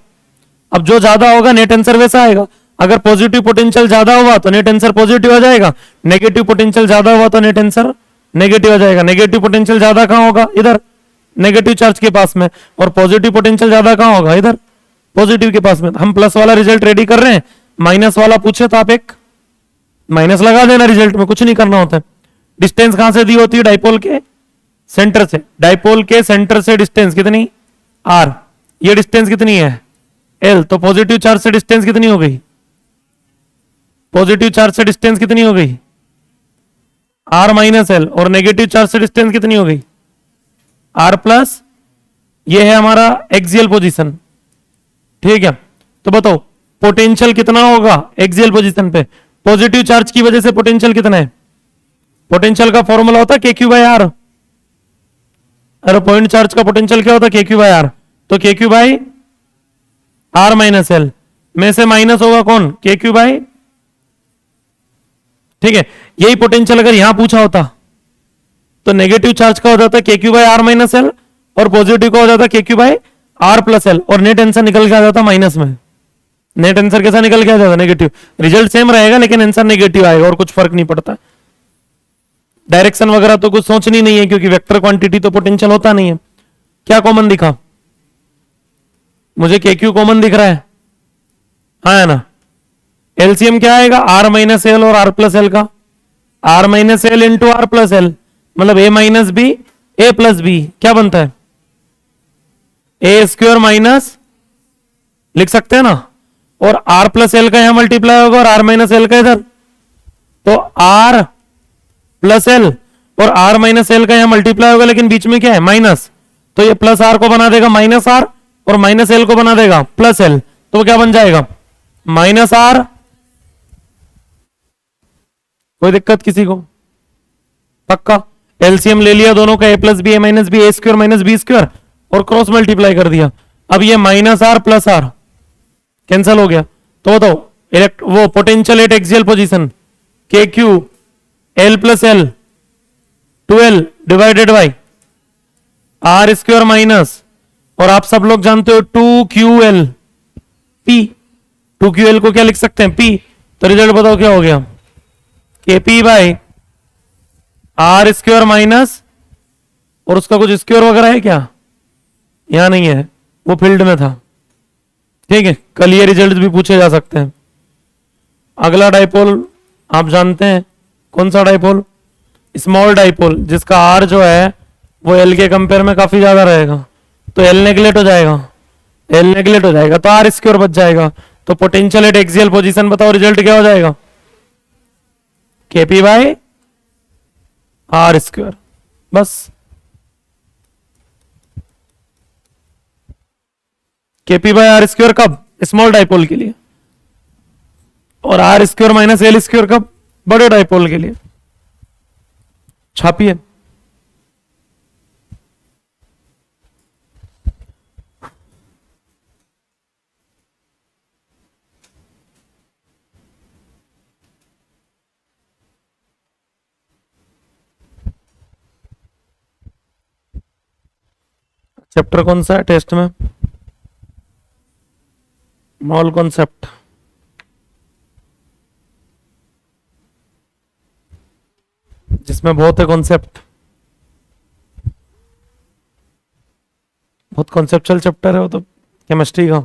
अब जो ज्यादा होगा नेट आंसर वैसा आएगा। अगर पॉजिटिव पोटेंशियल ज्यादा हुआ तो नेट आंसर पॉजिटिव आ जाएगा, नेगेटिव पोटेंशियल ज्यादा हुआ तो नेट आंसर नेगेटिव आ जाएगा। नेगेटिव पोटेंशियल ज्यादा कहां होगा? इधर नेगेटिव चार्ज के पास में, और पॉजिटिव पोटेंशियल ज्यादा कहां होगा? इधर पॉजिटिव के पास में। हम प्लस वाला रिजल्ट रेडी कर रहे हैं, माइनस वाला पूछे तो आप एक माइनस लगा देना रिजल्ट में, कुछ नहीं करना होता है। डिस्टेंस कहां से दी होती है? डाइपोल के सेंटर से। डाइपोल के सेंटर से डिस्टेंस कितनी? आर। ये डिस्टेंस कितनी है? एल। तो पॉजिटिव चार्ज से डिस्टेंस कितनी हो गई? पॉजिटिव चार्ज से डिस्टेंस कितनी हो गई? R minus L. और नेगेटिव चार्ज से डिस्टेंस कितनी हो गई? R plus. ये है हमारा एक्सियल पोजीशन, ठीक है। तो बताओ पोटेंशियल कितना होगा एक्सियल पोजीशन पे? पॉजिटिव चार्ज की वजह से पोटेंशियल कितना है? पोटेंशियल का फॉर्मूला होता है के क्यू बाय आर। अरे पॉइंट चार्ज का पोटेंशियल क्या होता है? K Q by R. तो K Q by R minus L में से माइनस होगा कौन? के क्यू बाई, ठीक है। यही पोटेंशियल अगर यहां पूछा होता तो नेगेटिव चार्ज का हो जाता K Q by R minus L और पॉजिटिव का हो जाता K Q by R plus L, और नेट आंसर निकल के आ जाता माइनस में। नेट आंसर कैसा निकल के आ जाता? नेगेटिव। रिजल्ट सेम रहेगा लेकिन आंसर नेगेटिव आएगा और कुछ फर्क नहीं पड़ता। डायरेक्शन वगैरह तो कुछ सोचनी नहीं है क्योंकि वेक्टर क्वांटिटी तो पोटेंशियल होता नहीं है। क्या कॉमन दिखा? मुझे के क्यू कॉमन दिख रहा है, हाँ है ना। एलसीएम क्या आएगा? आर माइनस एल और आर प्लस एल का। R minus L into R plus L मतलब A minus B A plus B, क्या बनता है? ए स्क्वायर माइनस, लिख सकते हैं ना। और आर प्लस एल का यहां मल्टीप्लाई होगा और आर माइनस एल का इधर, तो आर प्लस एल और आर माइनस एल का यहां मल्टीप्लाई होगा, लेकिन बीच में क्या है? माइनस। तो ये प्लस आर को बना देगा माइनस आर और माइनस एल को बना देगा प्लस एल, तो क्या बन जाएगा? Minus R. कोई दिक्कत किसी को? पक्का? एलसीएम ले लिया दोनों का, A plus B A minus B, A square minus B square, और क्रॉस मल्टीप्लाई कर दिया। अब ये minus R plus R cancel हो गया। तो बताओ वो potential at axial position K Q L plus L 2l divided by R square minus, और आप सब लोग जानते हो 2ql p। 2ql को क्या लिख सकते हैं? p। तो रिजल्ट बताओ क्या हो गया? K P by R square minus, और उसका कुछ स्क्वायर वगैरह है क्या? यहां नहीं है, वो फील्ड में था, ठीक है। कल ये रिजल्ट भी पूछे जा सकते हैं। अगला डाइपोल आप जानते हैं कौन सा डाइपोल? स्मॉल डाइपोल, जिसका आर जो है वो एल के कंपेयर में काफी ज्यादा रहेगा, तो एल नेगलेक्ट हो जाएगा, एल नेगलेक्ट हो जाएगा तो आर स्क्वायर बच जाएगा। तो पोटेंशियल एट एक्सियल पोजीशन बताओ रिजल्ट क्या हो जाएगा? केपी बाई आर स्क्वायर, बस। केपी बाई आर स्क्वायर कब? स्मॉल डाइपोल के लिए। और R square minus L square का बड़े डाइपोल के लिए छापिए। चैप्टर कौन सा है टेस्ट में? Mall concept. जिसमें बहुत है कॉन्सेप्ट, बहुत कॉन्सेप्चुअल चैप्टर है वो तो, केमिस्ट्री का।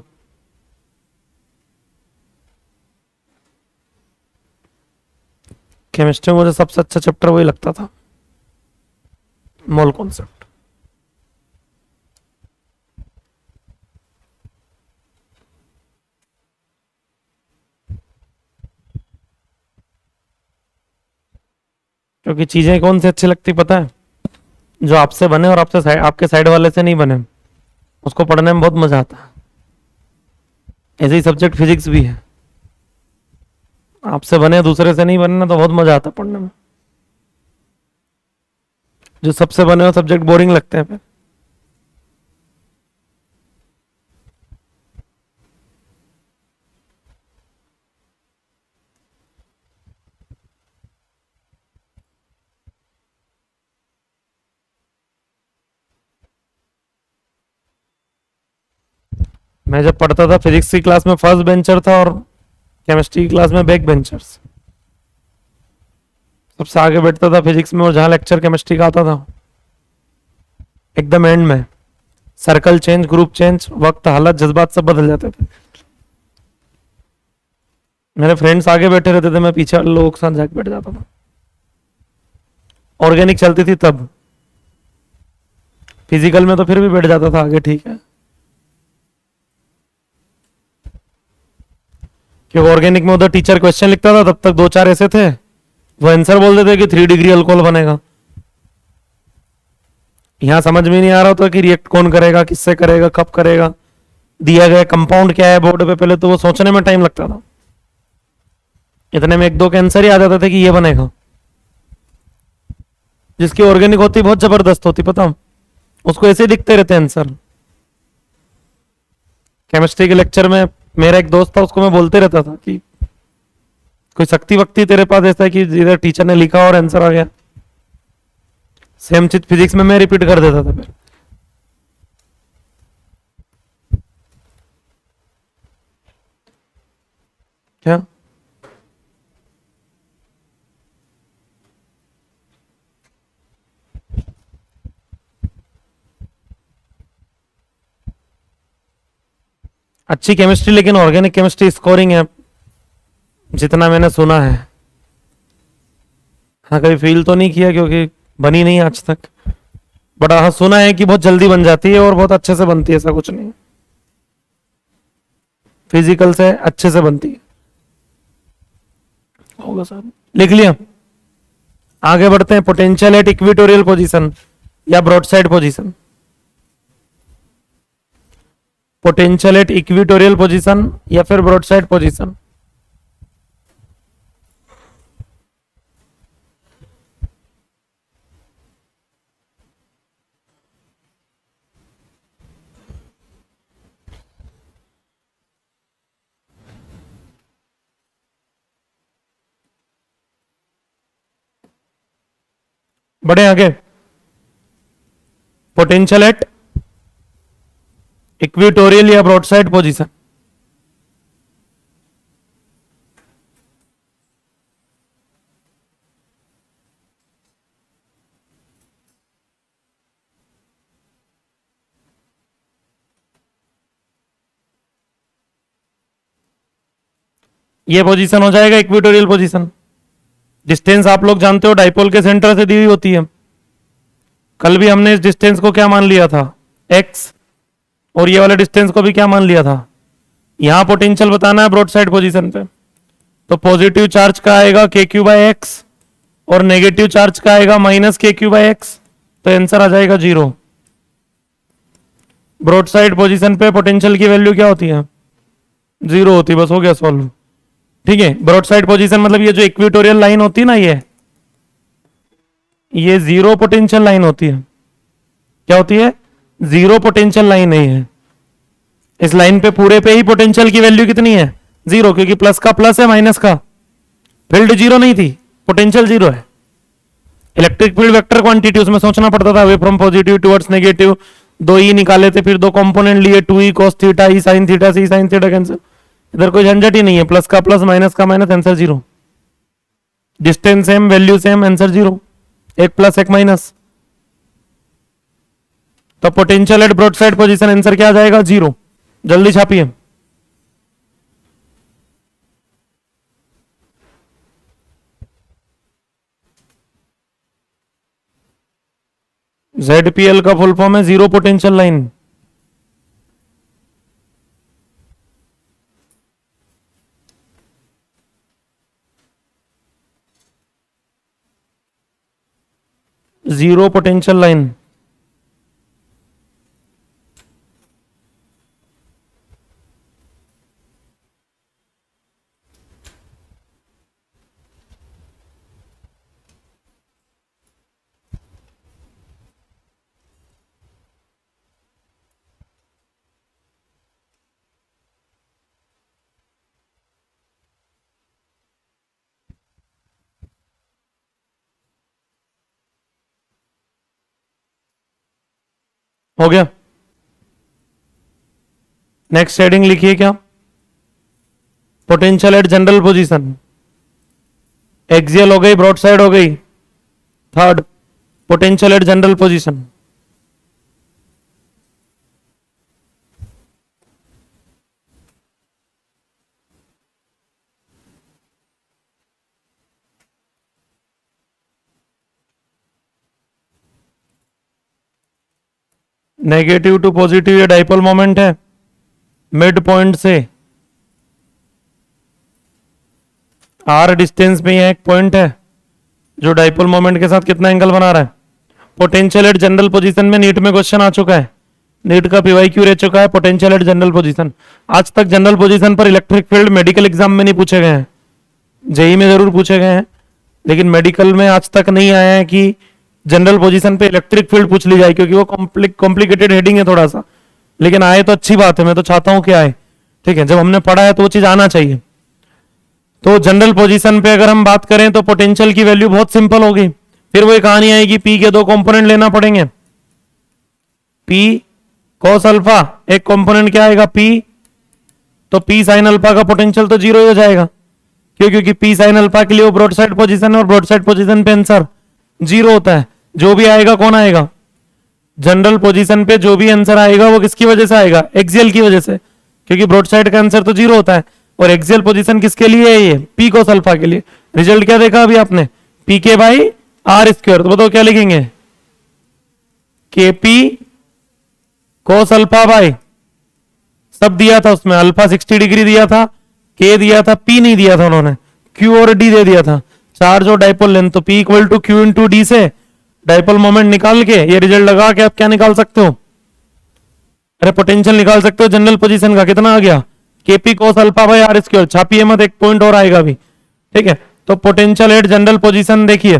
केमिस्ट्री में मुझे सबसे अच्छा चैप्टर वही लगता था, मोल कॉन्सेप्ट। क्योंकि चीजें कौन सी अच्छी लगती पता है? जो आपसे बने और आपके साइड वाले से नहीं बने, उसको पढ़ने में बहुत मजा आता है। ऐसे ही सब्जेक्ट फिजिक्स भी है, आपसे बने दूसरे से नहीं बने ना तो बहुत मजा आता पढ़ने में। जो सबसे बने हो सब्जेक्ट बोरिंग लगते हैं फिर। मैं जब पढ़ता था फिजिक्स की क्लास में फर्स्ट बेंचर था और केमिस्ट्री की क्लास में बैक बेंचर्स। सबसे आगे बैठता था फिजिक्स में और जहां लेक्चर केमिस्ट्री का आता था एकदम एंड में। सर्कल चेंज, ग्रुप चेंज, वक्त, हालत, जज्बात सब बदल जाते थे। मेरे फ्रेंड्स आगे बैठे रहते थे, मैं पीछे वाले लोगों के साथ जाके बैठ जाता था। ऑर्गेनिक चलती थी तब, फिजिकल में तो फिर भी बैठ जाता था आगे, ठीक है। क्योंकि ऑर्गेनिक में उधर टीचर क्वेश्चन लिखता था, तब तक दो चार ऐसे थे वो आंसर बोल देते कि 3 डिग्री अल्कोहल बनेगा। यहां समझ में नहीं आ रहा था कि रिएक्ट कौन करेगा, किससे करेगा, कब करेगा, दिया गया कंपाउंड क्या है बोर्ड पे, पहले तो वो सोचने में टाइम लगता था। इतने में एक दो के आंसर ही आ जाते थे कि ये बनेगा। जिसकी ऑर्गेनिक होती बहुत जबरदस्त होती, पता, उसको ऐसे दिखते रहते आंसर। केमिस्ट्री के लेक्चर में मेरा एक दोस्त था, उसको मैं बोलते रहता था कि कोई शक्ति वक्ति तेरे पास ऐसा है कि इधर टीचर ने लिखा और आंसर आ गया। सेम चीज फिजिक्स में मैं रिपीट कर देता था फिर। क्या अच्छी केमिस्ट्री, लेकिन ऑर्गेनिक केमिस्ट्री स्कोरिंग है जितना मैंने सुना है। हाँ, कभी फील तो नहीं किया क्योंकि बनी नहीं आज तक, बट हाँ सुना है कि बहुत जल्दी बन जाती है और बहुत अच्छे से बनती है। ऐसा कुछ नहीं, फिजिकल से अच्छे से बनती है। होगा सर, लिख लिया। आगे बढ़ते हैं। पोटेंशियल एट इक्वेटोरियल पोजीशन या broad side position. Potential at equatorial position या फिर ब्रॉड साइड पोजीशन। बढ़े आगे। पोटेंशियल एट इक्वेटोरियल या ब्रॉड साइड पोजीशन। ये पोजीशन हो जाएगा इक्वेटोरियल पोजीशन। डिस्टेंस आप लोग जानते हो डाइपोल के सेंटर से दी हुई होती है। कल भी हमने इस डिस्टेंस को क्या मान लिया था, x, और ये वाले डिस्टेंस को भी क्या मान लिया था। यहां पोटेंशियल बताना है ब्रॉड साइड पोजीशन पे, तो पॉजिटिव चार्ज का आएगा KQ/x और नेगेटिव चार्ज का आएगा -KQ/x, तो आंसर आ जाएगा 0। ब्रॉड साइड पोजीशन पे पोटेंशियल की वैल्यू क्या होती है, 0 होती है। बस हो गया सॉल्व। ठीक है, ब्रॉड साइड पोजीशन मतलब ये जो इक्वेटोरियल लाइन होती है ना, ये जीरो पोटेंशियल लाइन होती है। क्या होती है? जीरो पोटेंशियल लाइन नहीं है। इस लाइन पे पूरे पे ही पोटेंशियल की वैल्यू कितनी है? जीरो, क्योंकि प्लस का प्लस है, माइनस का फील्ड जीरो नहीं थी, पोटेंशियल जीरो है। इलेक्ट्रिक फील्ड वेक्टर क्वांटिटी, उसमें सोचना पड़ता था way from positive towards negative, दो ई निकाले थे, फिर दो कंपोनेंट लिए, two E cos theta, E sine theta, C sine theta, cancel. इधर कोई झंझट ही नहीं है, प्लस का प्लस, माइनस का माइनस, answer zero. Distance same, value same, answer zero. एक प्लस एक माइनस, तो potential at broad side position answer क्या आ जाएगा? जीरो। जल्दी छापिए। ZPL का फुल फॉर्म है zero potential line. Zero potential line. हो गया? नेक्स्ट हेडिंग लिखिए क्या? Potential at general position. Axial हो गई, ब्रॉड साइड हो गई। Third, potential at general position. Negative to positive ये डाइपोल मोमेंट है। मिड पॉइंट से आर डिस्टेंस में यह एक पॉइंट है जो डाइपोल मोमेंट के साथ कितना एंगल बना रहा है। पोटेंशियल एट जनरल पोजीशन में नीट में क्वेश्चन आ चुका है, नीट का पीवाईक्यू रह चुका है। पोटेंशियल एट जनरल पोजीशन, आज तक जनरल पोजीशन पर इलेक्ट्रिक फील्ड मेडिकल एग्जाम में नहीं पूछे गए हैं, जेई में जरूर पूछे गए हैं, लेकिन मेडिकल में आज तक नहीं आया है कि जनरल पोजीशन पे इलेक्ट्रिक फील्ड पूछ ली जाए, क्योंकि वो कॉम्प्लिकेटेड हेडिंग है थोड़ा सा। लेकिन आए तो अच्छी बात है, मैं तो चाहता हूं कि आए। ठीक है, जब हमने पढ़ा है तो वो चीज आना चाहिए। तो जनरल पोजीशन पे अगर हम बात करें तो पोटेंशियल की वैल्यू बहुत सिंपल होगी। फिर वही कहानी आएगी, पी के दो कंपोनेंट लेना पड़ेंगे। पी कॉस अल्फा, एक कंपोनेंट क्या आएगा? पी, तो पी साइन अल्फा का पोटेंशियल तो जीरो हो जाएगा। क्यों? क्योंकि पी साइन अल्फा के लिए वो ब्रॉड साइड पोजीशन है, और ब्रॉड साइड पोजीशन पे आंसर जीरो होता है। जो भी आएगा कौन आएगा? जनरल पोजीशन पे जो भी आंसर आएगा वो किसकी वजह से आएगा? एक्सियल की वजह से, क्योंकि ब्रॉड साइड का आंसर तो जीरो होता है। और एक्सियल पोजीशन किसके लिए है? ये पी कोस अल्फा के लिए। रिजल्ट क्या देखा अभी आपने? पी के बाई आर स्क्वायर। तो बताओ क्या लिखेंगे? के पी कोस अल्फा बाई, सब दिया था उसमें, अल्फा 60 डिग्री दिया था, के दिया था, पी नहीं दिया था उन्होंने, क्यू और डी दे दिया था। चार्ज और डाइपोल लेंथ, तो P equal to Q into D से डाइपोल मोमेंट निकाल के ये रिजल्ट लगा के आप क्या निकाल सकते हो? अरे पोटेंशियल निकाल सकते हो जनरल पोजीशन का। कितना आ गया? KP cos alpha by R square. छापिए मत, एक पॉइंट और आएगा अभी। ठीक है, तो पोटेंशियल एट जनरल पोजीशन देखिए,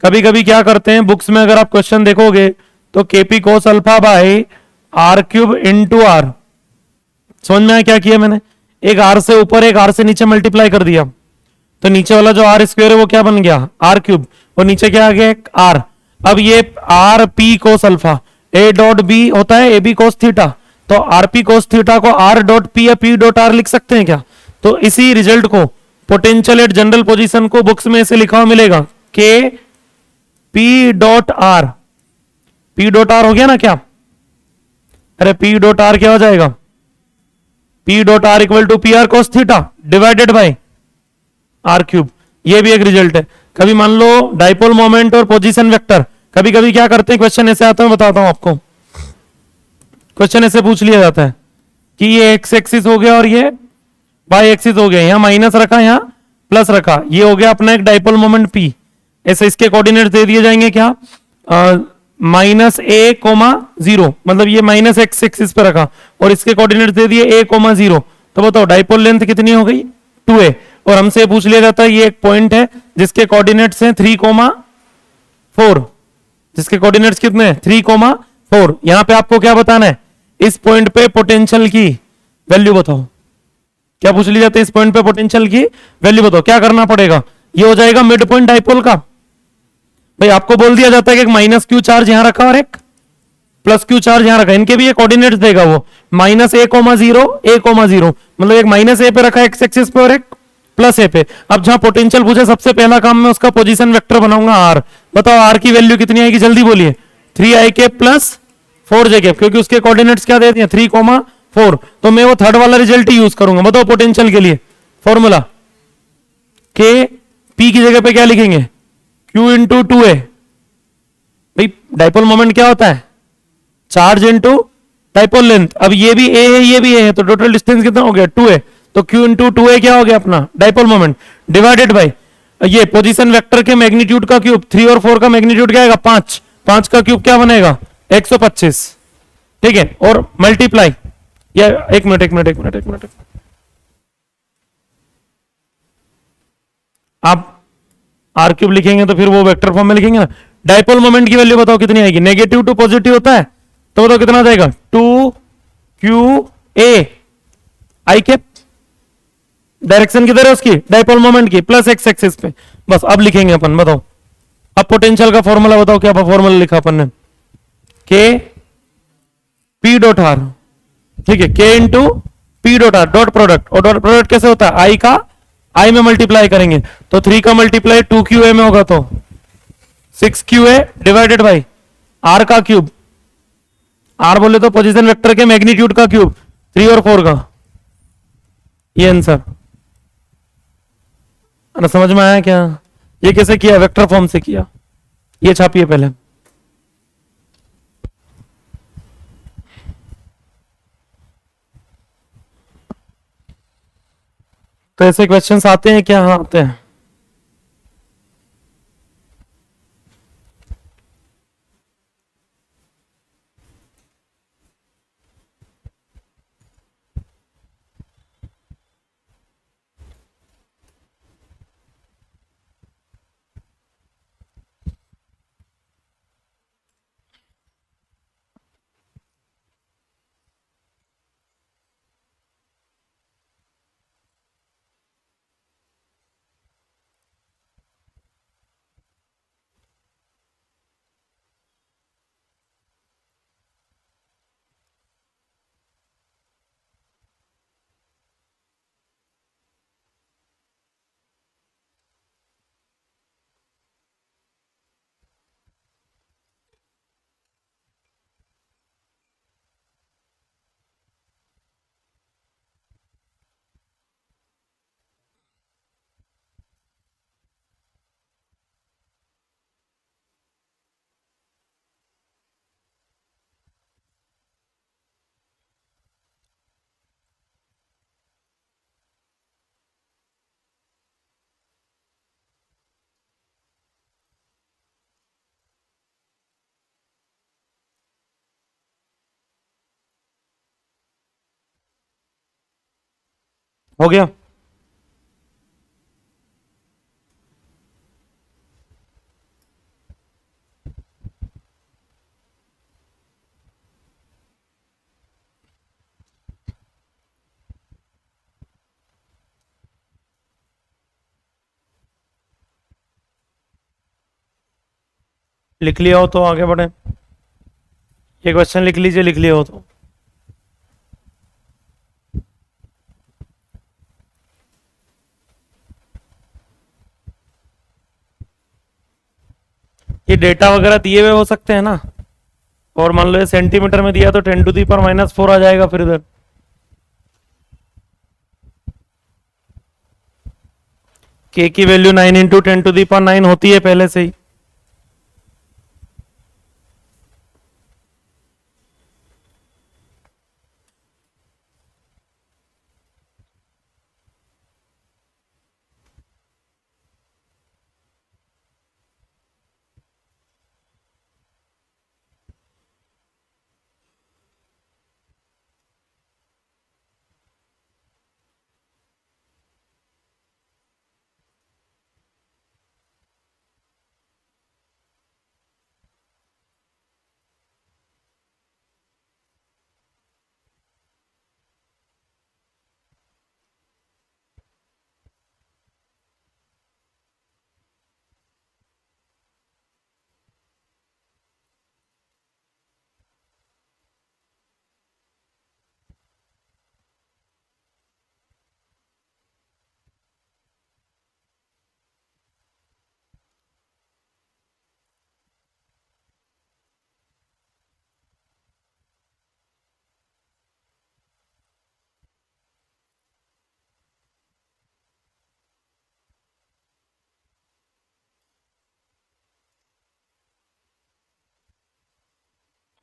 कभी कभी क्या करते हैं बुक्स में, अगर आप क्वेश्चन देखोगे तो KP cos alpha by R cube into R. समझ में आया क्या किया मैंने? एक आर से ऊपर एक आर से नीचे मल्टीप्लाई कर दिया, तो नीचे वाला जो आर स्क्वायर है वो क्या बन गया? आर क्यूब, और नीचे क्या आ गया? आर। अब ये R P cos alpha, A dot B होता है ए बी कोस थीटा, तो आर पी कोस थीटा को आर डॉट पी या पी डॉट आर लिख सकते हैं क्या? तो इसी रिजल्ट को पोटेंशियल एट जनरल पोजीशन को बुक्स में ऐसे लिखा हुआ मिलेगा, K P dot R. P dot R हो गया ना क्या? अरे पी डॉट आर क्या हो जाएगा? P dot R equal to P R cos theta divided by R cube. ये भी एक रिजल्ट है। कभी मान लो डाइपोल मोमेंट और पोजीशन वेक्टर, कभी कभी क्या करते हैं, क्वेश्चन ऐसे आता है, बताता हूं आपको। क्वेश्चन ऐसे पूछ लिया जाता है कि ये एक्स एक्सिस हो गया और ये वाई एक्सिस हो गया, यहां माइनस रखा, यहां प्लस रखा, ये हो गया अपना एक डाइपोल मोमेंट पी। ऐसे इसके कोऑर्डिनेट दे दिए जाएंगे क्या? माइनस ए कोमा जीरो, मतलब ये माइनस एक्स एक्सिस पे रखा, और इसके कोऑर्डिनेट दे दिए ए कोमा जीरो। तो बताओ डाइपोल लेंथ कितनी हो गई? 2a। और हमसे पूछ लिया जाता है ये एक पॉइंट है जिसके कोऑर्डिनेट्स हैं 3,4, जिसके कोऑर्डिनेट्स कितने हैं 3,4। यहां पे आपको क्या बताना है, इस पॉइंट पे पोटेंशियल की वैल्यू बताओ। क्या पूछ लिया जाता है, इस पॉइंट पे पोटेंशियल की वैल्यू बताओ। क्या करना पड़ेगा, ये हो जाएगा मिड पॉइंट डाइपोल का। भाई आपको बोल दिया जाता है कि एक माइनस क्यू चार्ज यहां रखा और एक प्लस क्यू चार्ज यहां रखा, इनके भी ये कोऑर्डिनेट्स देगा वो, -a,0 a,0, मतलब एक माइनस ए पे रखा एक्स एक्सिस पे और एक प्लस ए पे। अब जहां पोटेंशियल पूछे सबसे पहला काम मैं उसका पोजीशन वेक्टर बनाऊंगा आर। बताओ आर की वैल्यू कितनी आएगी, जल्दी बोलिए। 3i प्लस 4j, क्योंकि उसके कोऑर्डिनेट्स क्या दे दिए 3,4। तो मैं वो थर्ड वाला रिजल्ट ही यूज करूंगा। बताओ पोटेंशियल के लिए फॉर्मूला, के पी की जगह पे क्या लिखेंगे, q इंटू 2a। भाई डाइपोल मोमेंट क्या होता है, चार्ज इंटू डाइपोल लेंथ। अब ये भी a है ये भी a है, तो टोटल डिस्टेंस कितना हो गया 2a। तो q इंटू 2a क्या हो गया अपना डाइपोल मोमेंट, डिवाइडेड बाई ये पोजीशन वेक्टर के मैग्नीट्यूड का क्यूब। 3 और 4 का मैग्नीट्यूड क्या आएगा 5, 5 का क्यूब क्या बनेगा 125, ठीक है। और मल्टीप्लाई, या एक मिनट, आप आर क्यूब लिखेंगे तो फिर वो वेक्टर फॉर्म में लिखेंगे ना। डाइपोल मोमेंट की वैल्यू बताओ कितनी आएगी, नेगेटिव टू पॉजिटिव होता है तो बताओ कितना जाएगा 2qa आई कैप। डायरेक्शन किधर है उसकी डाइपोल मोमेंट की, प्लस एक्स एक्सिस पे। बस अब लिखेंगे अपन, बताओ अब पोटेंशियल का फॉर्मूला बताओ, क्या फॉर्मूला लिखा अपन ने, के पी डॉट आर, ठीक है, के into P dot R dot product. और डॉट प्रोडक्ट कैसे होता है, आई का आई में मल्टीप्लाई करेंगे तो 3 का मल्टीप्लाई 2qa में होगा तो 6qa डिवाइडेड बाई आर का क्यूब। आर बोले तो पोजीशन वेक्टर के मैग्नीट्यूड का क्यूब, 3 और 4 का। ये आंसर समझ में आया क्या, ये कैसे किया, वेक्टर फॉर्म से किया। ये छापिए पहले। तो ऐसे क्वेश्चंस आते हैं क्या, हाँ आते हैं। हो गया, लिख लिया हो तो आगे बढ़े। ये क्वेश्चन लिख लीजिए, लिख लिया हो तो। ये डेटा वगैरह दिए हुए हो सकते हैं ना, और मान लो ये सेंटीमीटर में दिया तो 10⁻⁴ आ जाएगा फिर इधर। के की वैल्यू 9 इंटू 10⁹ होती है पहले से ही।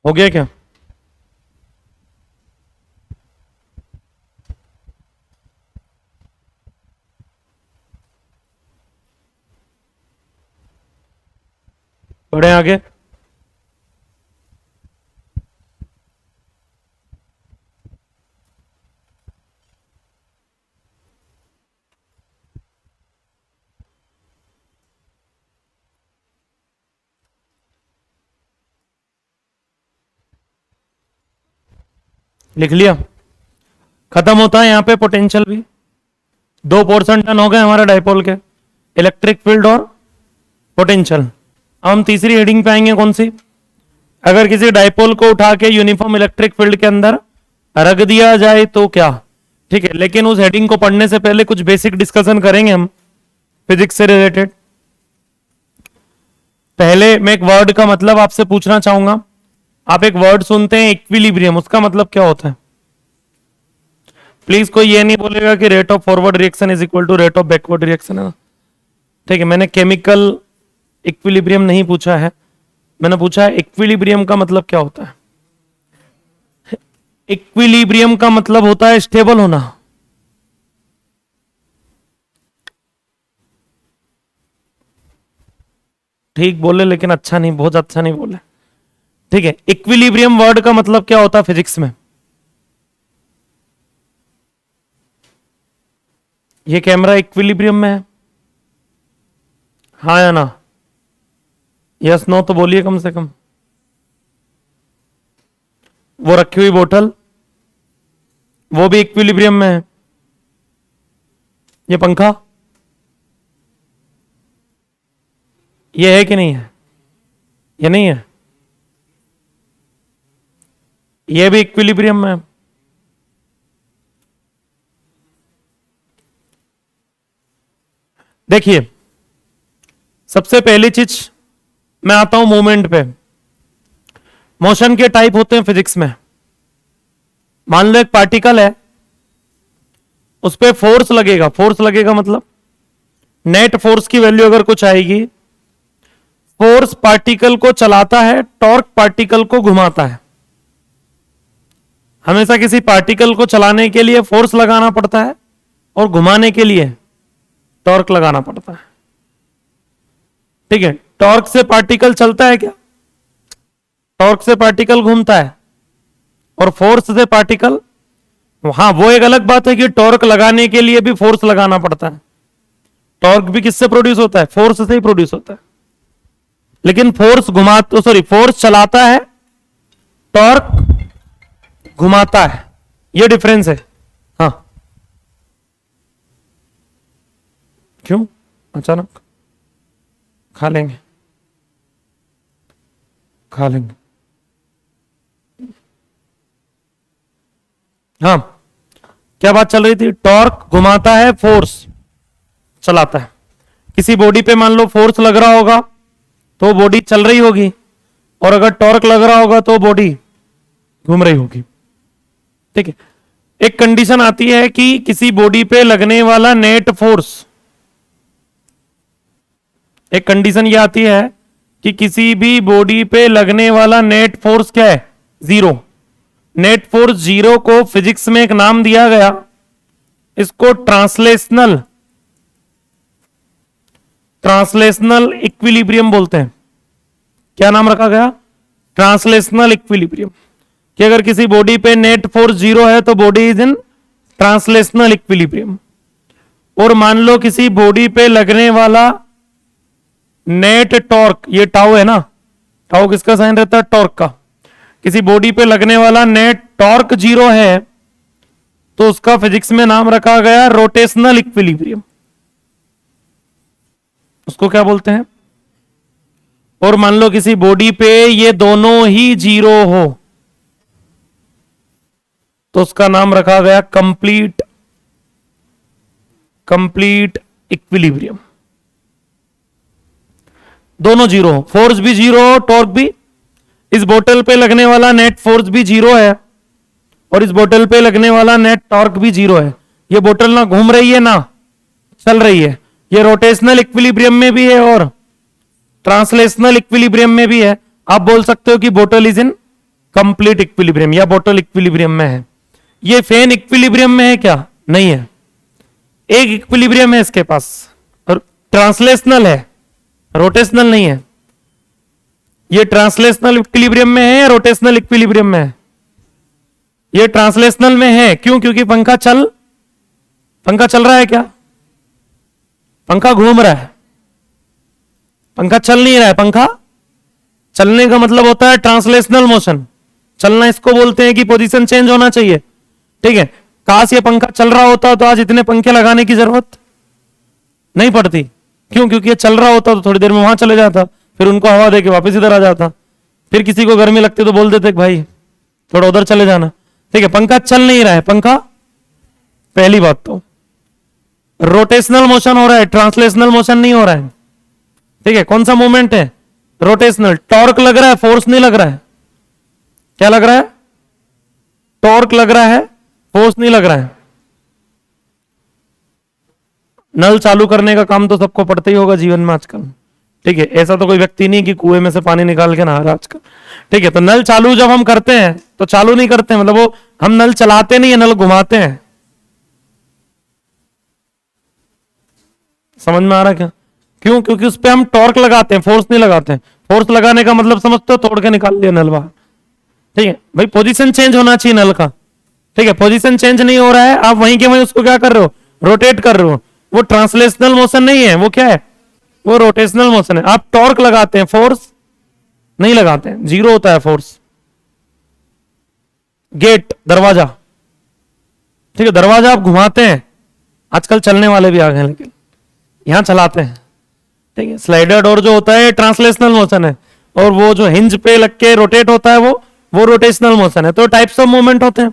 हो गया क्या? बढ़े आगे। लिख लिया? खत्म होता है यहां पे पोटेंशियल भी। 2 टन हो गए हमारे डाइपोल के, इलेक्ट्रिक फील्ड और पोटेंशियल। अब हम तीसरी हेडिंग पे आएंगे, कौन सी? अगर किसी डाइपोल को उठा के यूनिफॉर्म इलेक्ट्रिक फील्ड के अंदर रख दिया जाए तो क्या? ठीक है, लेकिन उस हेडिंग को पढ़ने से पहले कुछ बेसिक डिस्कशन करेंगे हम फिजिक्स से रिलेटेड। पहले मैं एक वर्ड का मतलब आपसे पूछना चाहूंगा। आप एक वर्ड सुनते हैं इक्विलिब्रियम, उसका मतलब क्या होता है? प्लीज कोई ये नहीं बोलेगा कि rate of forward reaction is equal to rate of backward reaction है ना। ठीक है, मैंने केमिकल इक्विलिब्रियम नहीं पूछा है, मैंने पूछा है इक्विलिब्रियम का मतलब क्या होता है। इक्विलिब्रियम का मतलब होता है स्टेबल होना। ठीक बोले लेकिन अच्छा नहीं, बहुत अच्छा नहीं बोले। ठीक है, इक्विलिब्रियम वर्ड का मतलब क्या होता है फिजिक्स में? ये कैमरा इक्विलिब्रियम में है, हाँ या ना? यस नो तो बोलिए कम से कम। वो रखी हुई बोतल, वो भी इक्विलिब्रियम में है। ये पंखा, ये है कि नहीं है? ये नहीं है, ये भी इक्विलिब्रियम में है। देखिए, सबसे पहली चीज मैं आता हूं मूवमेंट पे। मोशन के टाइप होते हैं फिजिक्स में। मान लो एक पार्टिकल है, उस पर फोर्स लगेगा। फोर्स लगेगा मतलब नेट फोर्स की वैल्यू अगर कुछ आएगी, फोर्स पार्टिकल को चलाता है, टॉर्क पार्टिकल को घुमाता है। हमेशा किसी पार्टिकल को चलाने के लिए फोर्स लगाना पड़ता है और घुमाने के लिए टॉर्क लगाना पड़ता है। ठीक है, टॉर्क से पार्टिकल चलता है क्या? टॉर्क से पार्टिकल घूमता है, और फोर्स से पार्टिकल, हाँ वो एक अलग बात है कि टॉर्क लगाने के लिए भी फोर्स लगाना पड़ता है। टॉर्क भी किससे प्रोड्यूस होता है? फोर्स से ही प्रोड्यूस होता है। लेकिन फोर्स फोर्स चलाता है, टॉर्क घुमाता है, ये डिफरेंस है। हाँ, क्यों अचानक? खा लेंगे, खा लेंगे। हाँ, क्या बात चल रही थी? टॉर्क घुमाता है, फोर्स चलाता है। किसी बॉडी पे मान लो फोर्स लग रहा होगा तो बॉडी चल रही होगी, और अगर टॉर्क लग रहा होगा तो बॉडी घूम रही होगी। ठीक है, एक कंडीशन आती है कि किसी बॉडी पे लगने वाला नेट फोर्स, एक कंडीशन ये आती है कि किसी भी बॉडी पे लगने वाला नेट फोर्स क्या है? जीरो। नेट फोर्स जीरो को फिजिक्स में एक नाम दिया गया, इसको ट्रांसलेशनल इक्विलिब्रियम बोलते हैं। क्या नाम रखा गया? Translational equilibrium. कि अगर किसी बॉडी पे नेट फोर्स जीरो है तो body is in translational equilibrium. और मान लो किसी बॉडी पे लगने वाला नेट टॉर्क, ये टाउ है ना, टाउ किसका साइन रहता है? टॉर्क का। किसी बॉडी पे लगने वाला नेट टॉर्क जीरो है तो उसका फिजिक्स में नाम रखा गया रोटेशनल इक्विलिब्रियम। उसको क्या बोलते हैं? और मान लो किसी बॉडी पे ये दोनों ही जीरो हो तो उसका नाम रखा गया कंप्लीट इक्विलिब्रियम। दोनों जीरो हो, फोर्स भी जीरो हो, टॉर्क भी। इस बोतल पे लगने वाला नेट फोर्स भी जीरो है और इस बोतल पे लगने वाला नेट टॉर्क भी जीरो है। ये बोतल ना घूम रही है ना चल रही है। ये रोटेशनल इक्विलिब्रियम में भी है और ट्रांसलेशनल इक्विलिब्रियम में भी है। आप बोल सकते हो कि बोतल इज इन कंप्लीट इक्विलिब्रियम, या बोतल इक्विलिब्रियम में है। ये फैन इक्विलिब्रियम में है क्या? नहीं है। एक इक्विलिब्रियम है इसके पास, और ट्रांसलेशनल है, रोटेशनल नहीं है। ये ट्रांसलेशनल इक्विलिब्रियम में है या रोटेशनल इक्विलिब्रियम में है? ये ट्रांसलेशनल में है। क्यों? क्योंकि पंखा चल रहा है क्या? पंखा घूम रहा है, पंखा चल नहीं रहा है। पंखा चलने का मतलब होता है ट्रांसलेशनल मोशन। चलना इसको बोलते हैं कि पोजीशन चेंज होना चाहिए, ठीक है। काश ये पंखा चल रहा होता तो आज इतने पंखे लगाने की जरूरत नहीं पड़ती। क्यों? क्योंकि ये चल रहा होता तो थोड़ी देर में वहां चले जाता, फिर उनको हवा देके वापस इधर आ जाता, फिर किसी को गर्मी लगती तो बोल देते भाई थोड़ा उधर चले जाना, ठीक है। पंखा चल नहीं रहा है, पंखा, पहली बात तो रोटेशनल मोशन हो रहा है, ट्रांसलेशनल मोशन नहीं हो रहा है, ठीक है। कौन सा मूवमेंट है? रोटेशनल। टॉर्क लग रहा है, फोर्स नहीं लग रहा है। क्या लग रहा है? टॉर्क लग रहा है, फोर्स नहीं लग रहा है। नल चालू करने का काम तो सबको पड़ता ही होगा जीवन में आजकल, ठीक है। ऐसा तो कोई व्यक्ति नहीं कि कुएं में से पानी निकाल के नहा रहा आजकल, ठीक है। तो नल चालू जब हम करते हैं तो चालू नहीं करते, मतलब वो हम नल चलाते नहीं है, नल घुमाते हैं। समझ में आ रहा है क्या? क्यों? क्योंकि उस पर हम टॉर्क लगाते हैं, फोर्स नहीं लगाते हैं। फोर्स लगाने का मतलब समझते हो? तोड़ के निकाल लिया नल बाहर, ठीक है भाई। पोजीशन चेंज होना चाहिए नल का, ठीक है। पोजीशन चेंज नहीं हो रहा है, आप वहीं के वहीं उसको क्या कर रहे हो? रोटेट कर रहे हो। वो ट्रांसलेशनल मोशन नहीं है, वो क्या है? वो रोटेशनल मोशन है। आप टॉर्क लगाते हैं, फोर्स नहीं लगाते हैं, जीरो होता है फोर्स। गेट, दरवाजा, ठीक है, दरवाजा आप घुमाते हैं। आजकल चलने वाले भी आ गए, लेकिन यहां चलाते हैं, ठीक है। स्लाइडर डोर जो होता है ट्रांसलेशनल मोशन है, और वो जो हिंज पे लग के रोटेट होता है वो रोटेशनल मोशन है। तो टाइप्स ऑफ मूवमेंट होते हैं।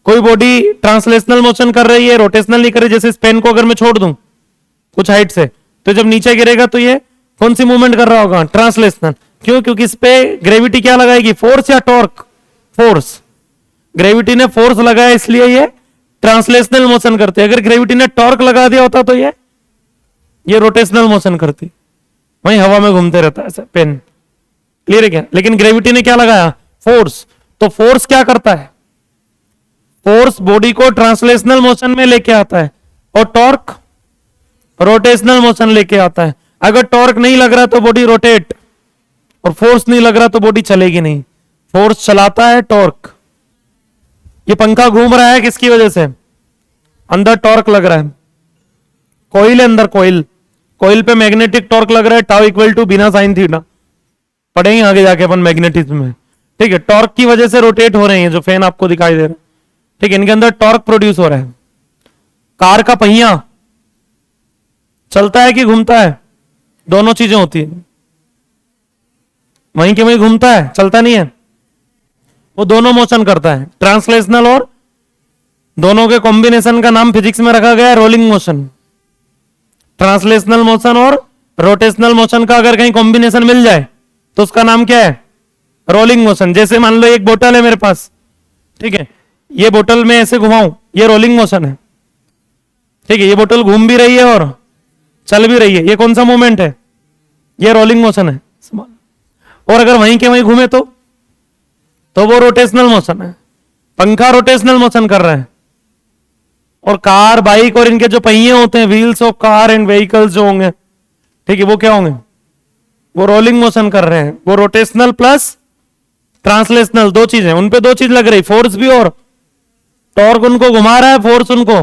कोई बॉडी ट्रांसलेशनल मोशन कर रही है, रोटेशनल नहीं कर रही। जैसे इस पेन को अगर मैं छोड़ दूं कुछ हाइट से, तो जब नीचे गिरेगा तो ये कौन सी मूवमेंट कर रहा होगा? ट्रांसलेशनल। क्यों? क्योंकि इस पे ग्रेविटी क्या लगाएगी? फोर्स या टॉर्क? फोर्स। ग्रेविटी ने फोर्स लगाया इसलिए ये ट्रांसलेशनल मोशन करते। अगर ग्रेविटी ने टॉर्क लगा दिया होता तो ये रोटेशनल मोशन करती, वहीं हवा में घूमते रहता है ऐसा पेन। क्लियर है क्या? लेकिन ग्रेविटी ने क्या लगाया? फोर्स। तो फोर्स क्या करता है? फोर्स बॉडी को ट्रांसलेशनल मोशन में लेके आता है, और टॉर्क रोटेशनल मोशन लेके आता है। अगर टॉर्क नहीं लग रहा तो बॉडी रोटेट, और फोर्स नहीं लग रहा तो बॉडी चलेगी नहीं। फोर्स चलाता है, टॉर्क। ये पंखा घूम रहा है किसकी वजह से? अंदर टॉर्क लग रहा है, कोइल है अंदर, कोइल। कोइल पे मैग्नेटिक टॉर्क लग रहा है, टाउ इक्वल टू बिना साइन थीटा, पढ़ेंगे आगे जाके अपन मैग्नेटिज्म में, ठीक है। टॉर्क की वजह से रोटेट हो रहे हैं जो फैन आपको दिखाई दे रहा है, ठीक है। इनके अंदर टॉर्क प्रोड्यूस हो रहा है। कार का पहिया चलता है कि घूमता है? दोनों चीजें होती है, वहीं के वहीं घूमता है, चलता नहीं है। वो दोनों मोशन करता है, ट्रांसलेशनल और दोनों के कॉम्बिनेशन का नाम फिजिक्स में रखा गया है रोलिंग मोशन। ट्रांसलेशनल मोशन और रोटेशनल मोशन का अगर कहीं कॉम्बिनेशन मिल जाए तो उसका नाम क्या है? Rolling motion. जैसे मान लो एक बोतल है मेरे पास, ठीक है, ये बोतल में ऐसे घुमाऊं, ये रोलिंग मोशन है, ठीक है। ये बोतल घूम भी रही है और चल भी रही है, ये कौन सा मूवमेंट है? ये रोलिंग मोशन है। और अगर वहीं के वहीं घूमे तो वो रोटेशनल मोशन है। पंखा रोटेशनल मोशन कर रहा है, और कार, बाइक और इनके जो पहिए होते हैं, wheels of car and vehicles जो होंगे, ठीक है, वो क्या होंगे? वो रोलिंग मोशन कर रहे हैं। वो रोटेशनल प्लस ट्रांसलेशनल दो चीजें, उन पे दो चीज लग रही, फोर्स भी और टॉर्क। उनको घुमा रहा है, फोर्स उनको,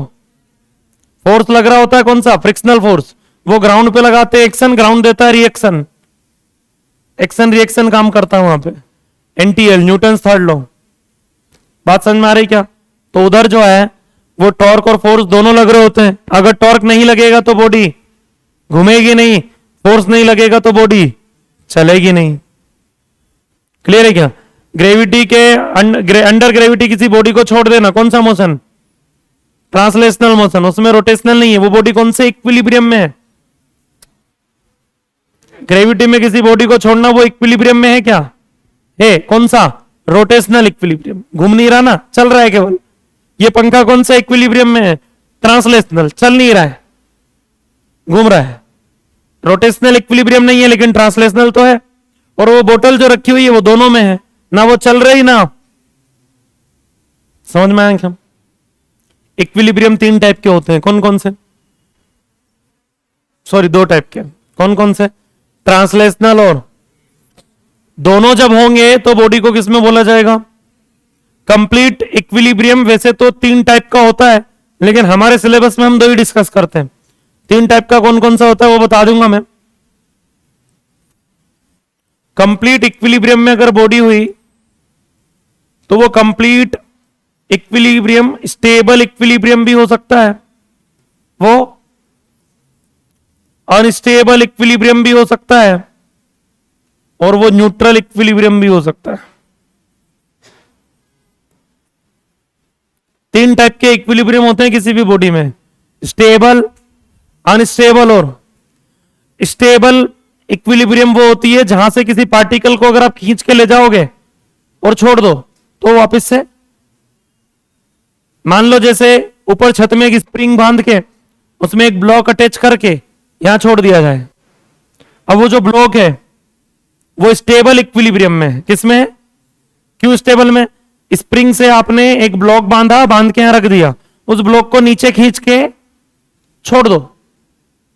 फोर्स लग रहा होता है कौन सा? Frictional force. वो ग्राउंड पे लगाते हैं एक्शन, ग्राउंड देता है रिएक्शन, एक्शन रिएक्शन काम करता है वहां पे। NTL, Newton third law. बात समझ में आ रही क्या? तो उधर जो है वो टॉर्क और फोर्स दोनों लग रहे होते हैं। अगर टॉर्क नहीं लगेगा तो बॉडी घूमेगी नहीं, फोर्स नहीं लगेगा तो बॉडी चलेगी नहीं। क्लियर है क्या? ग्रेविटी के अंडर ग्रेविटी किसी बॉडी को छोड़ देना, कौन सा मोशन? Translational motion. उसमें रोटेशनल नहीं है, वो बॉडी कौन से इक्विलिब्रियम में है? ग्रेविटी में किसी बॉडी को छोड़ना, वो इक्विलिब्रियम में है क्या? है। कौन सा? Rotational equilibrium. घूम नहीं रहा ना, चल रहा है केवल। ये पंखा कौन सा इक्विलिब्रियम में है? ट्रांसलेशनल, चल नहीं रहा है, घूम रहा है। रोटेशनल इक्विलिब्रियम नहीं है लेकिन ट्रांसलेशनल तो है। और वो बोतल जो रखी हुई है वो दोनों में है, ना वो चल रही ना। समझ में आया क्या? इक्विलिब्रियम 3 टाइप के होते हैं, कौन कौन से? सॉरी 2 टाइप के, कौन कौन से? ट्रांसलेशनल और दोनों जब होंगे तो बॉडी को किसमें बोला जाएगा? कंप्लीट इक्विलिब्रियम वैसे तो 3 टाइप का होता है, लेकिन हमारे सिलेबस में हम 2 ही डिस्कस करते हैं। 3 टाइप का कौन कौन सा होता है वो बता दूंगा मैं। कंप्लीट इक्विलिब्रियम में अगर बॉडी हुई तो वो कंप्लीट इक्विलिब्रियम, स्टेबल इक्विलिब्रियम भी हो सकता है, वो अनस्टेबल इक्विलिब्रियम भी हो सकता है, और वो न्यूट्रल इक्विलिब्रियम भी हो सकता है। 3 टाइप के इक्विलिब्रियम होते हैं किसी भी बॉडी में, स्टेबल, अनस्टेबल और स्टेबल। इक्विलिब्रियम वो होती है जहां से किसी पार्टिकल को अगर आप खींच के ले जाओगे और छोड़ दो तो वापस से, मान लो जैसे ऊपर छत में एक स्प्रिंग बांध के उसमें एक ब्लॉक अटैच करके यहां छोड़ दिया जाए, अब वो जो ब्लॉक है वो स्टेबल इक्विलिब्रियम में है। किसमें है? क्यों स्टेबल में? स्प्रिंग से आपने एक ब्लॉक बांधा, बांध के यहां रख दिया, उस ब्लॉक को नीचे खींच के छोड़ दो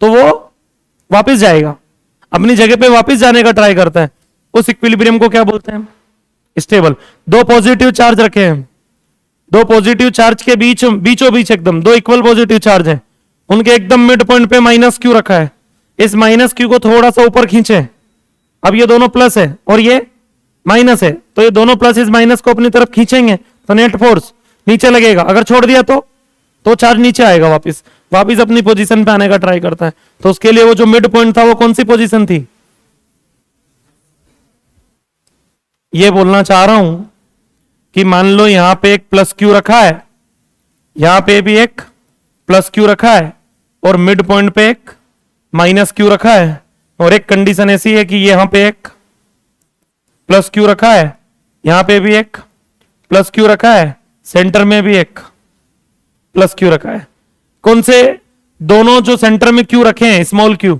तो वो वापस जाएगा, अपनी जगह पे वापस जाने का ट्राई करता है। उस इक्विलिब्रियम को क्या बोलते हैं? स्टेबल। 2 पॉजिटिव चार्ज रखे हैं, 2 पॉजिटिव चार्ज के बीचों बीच एकदम 2 इक्वल पॉजिटिव चार्ज हैं, उनके एकदम मिड पॉइंट पे माइनस क्यू रखा है। इस माइनस क्यू को थोड़ा सा ऊपर खींचे, अब ये दोनों प्लस है और ये माइनस है, तो ये दोनों प्लस इस माइनस को अपनी तरफ खींचेंगे तो नेट फोर्स नीचे लगेगा। अगर छोड़ दिया तो चार्ज नीचे आएगा, वापस अपनी पोजीशन पे आने का ट्राई करता है। तो उसके लिए वो जो मिड पॉइंट था वो कौन सी पोजीशन थी? ये बोलना चाह रहा हूं कि मान लो यहां पे एक प्लस क्यू रखा है, यहां पे भी एक प्लस क्यू रखा है, और मिड पॉइंट पे एक माइनस क्यू रखा है, और एक कंडीशन ऐसी है कि यहां पे एक प्लस क्यू रखा है, यहां पे भी एक प्लस क्यू रखा है, सेंटर में भी एक प्लस क्यू रखा है। कौन से दोनों जो सेंटर में क्यू रखे हैं, स्मॉल क्यू,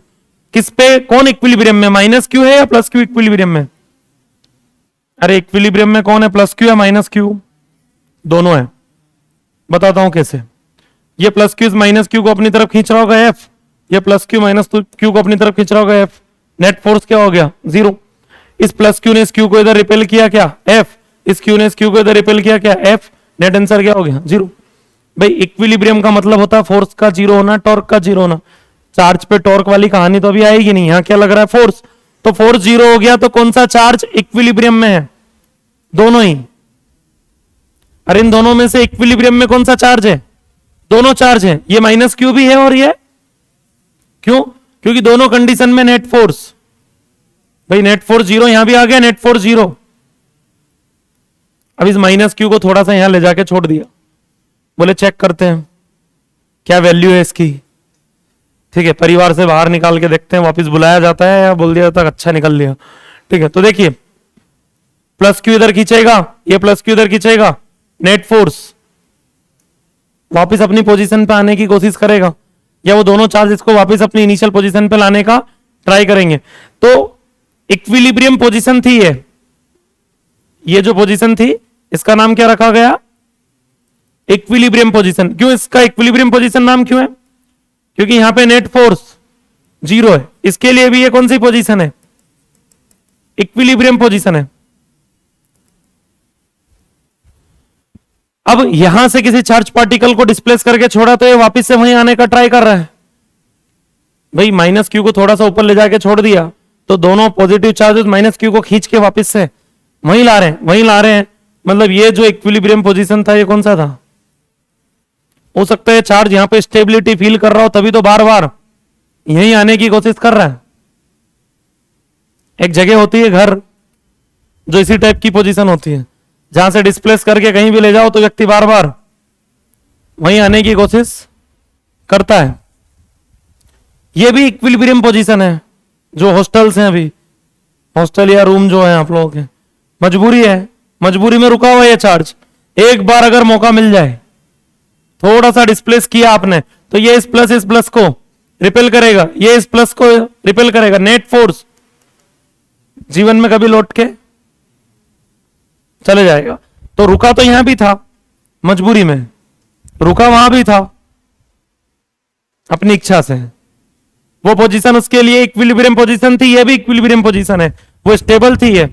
किस पे, कौन इक्विलिब्रियम में? माइनस क्यू है या प्लस क्यू इक्विलिब्रियम में? अरे इक्विलिब्रियम में कौन है, प्लस क्यू या माइनस क्यू? दोनों है। बताता हूं कैसे। ये प्लस क्यू माइनस क्यू को अपनी तरफ खींच रहा होगा एफ, ये प्लस क्यू माइनस क्यू को अपनी तरफ खींच रहा होगा एफ, नेट फोर्स क्या हो गया? 0। इस प्लस क्यू ने इस क्यू को इधर रिपेल किया क्या? एफ। इस क्यू ने इस क्यू को इधर रिपेल किया क्या? एफ। नेट आंसर क्या हो गया? 0। भाई इक्विलिब्रियम का मतलब होता है फोर्स का 0 होना, टॉर्क का 0 होना। चार्ज पे टॉर्क वाली कहानी तो अभी आएगी नहीं, यहां क्या लग रहा है? फोर्स। तो फोर्स 0 हो गया तो कौन सा चार्ज इक्विलिब्रियम में है? दोनों ही। अरे इन दोनों में से इक्विलिब्रियम में कौन सा चार्ज है? दोनों चार्ज है, ये माइनस क्यू भी है और ये क्यों? क्योंकि दोनों कंडीशन में नेट फोर्स, भाई नेट फोर्स 0 यहां भी आ गया, नेट फोर्स 0। अब इस माइनस क्यू को थोड़ा सा यहां ले जाके छोड़ दिया, बोले चेक करते हैं क्या वैल्यू है इसकी। ठीक है, परिवार से बाहर निकाल के देखते हैं, वापस बुलाया जाता है या बोल दिया जाता है अच्छा निकल लिया। ठीक है, तो देखिए प्लस क्यू इधर खींचेगा, ये प्लस क्यू इधर खींचेगा, नेट फोर्स वापस अपनी पोजीशन पे आने की कोशिश करेगा, या वो दोनों चार्ज इसको वापस अपनी इनिशियल पोजीशन पे लाने का ट्राई करेंगे। तो इक्विलिब्रियम पोजीशन थी ये जो पोजीशन थी इसका नाम क्या रखा गया? Equilibrium position. क्यों इसका इक्विलिब्रियम पोजीशन नाम क्यों है? क्योंकि यहां पे नेट फोर्स 0 है। इसके लिए भी ये कौन सी पोजीशन है? इक्विलिब्रियम पोजीशन है। अब यहां से किसी चार्ज पार्टिकल को डिस्प्लेस करके छोड़ा तो ये वापस से वहीं आने का ट्राई कर रहा है। भाई माइनस क्यू को थोड़ा सा ऊपर ले जाके छोड़ दिया तो दोनों पॉजिटिव चार्जेस माइनस क्यू को खींच के वापस से वहीं ला रहे हैं। मतलब ये जो इक्विलिब्रियम पोजीशन था ये कौन सा था? हो सकता है चार्ज यहां पे स्टेबिलिटी फील कर रहा हो, तभी तो बार बार यहीं आने की कोशिश कर रहा है। एक जगह होती है घर जो इसी टाइप की पोजीशन होती है, जहां से डिस्प्लेस करके कहीं भी ले जाओ तो व्यक्ति बार बार वहीं आने की कोशिश करता है। ये भी इक्विलिब्रियम पोजीशन है। जो हॉस्टल्स हैं, अभी हॉस्टल या रूम जो है आप लोगों के, मजबूरी है, मजबूरी में रुका हुआ है ये चार्ज। एक बार अगर मौका मिल जाए, थोड़ा सा डिस्प्लेस किया आपने, तो ये इस प्लस को रिपेल करेगा, ये इस प्लस को रिपेल करेगा। नेट फोर्स जीवन में कभी लौट के चले जाएगा। तो रुका तो यहां भी था मजबूरी में, रुका वहां भी था अपनी इच्छा से। वो पोजीशन उसके लिए इक्विलिब्रियम पोजीशन थी, ये भी इक्विलिब्रियम पोजीशन है, वो स्टेबल थी। ये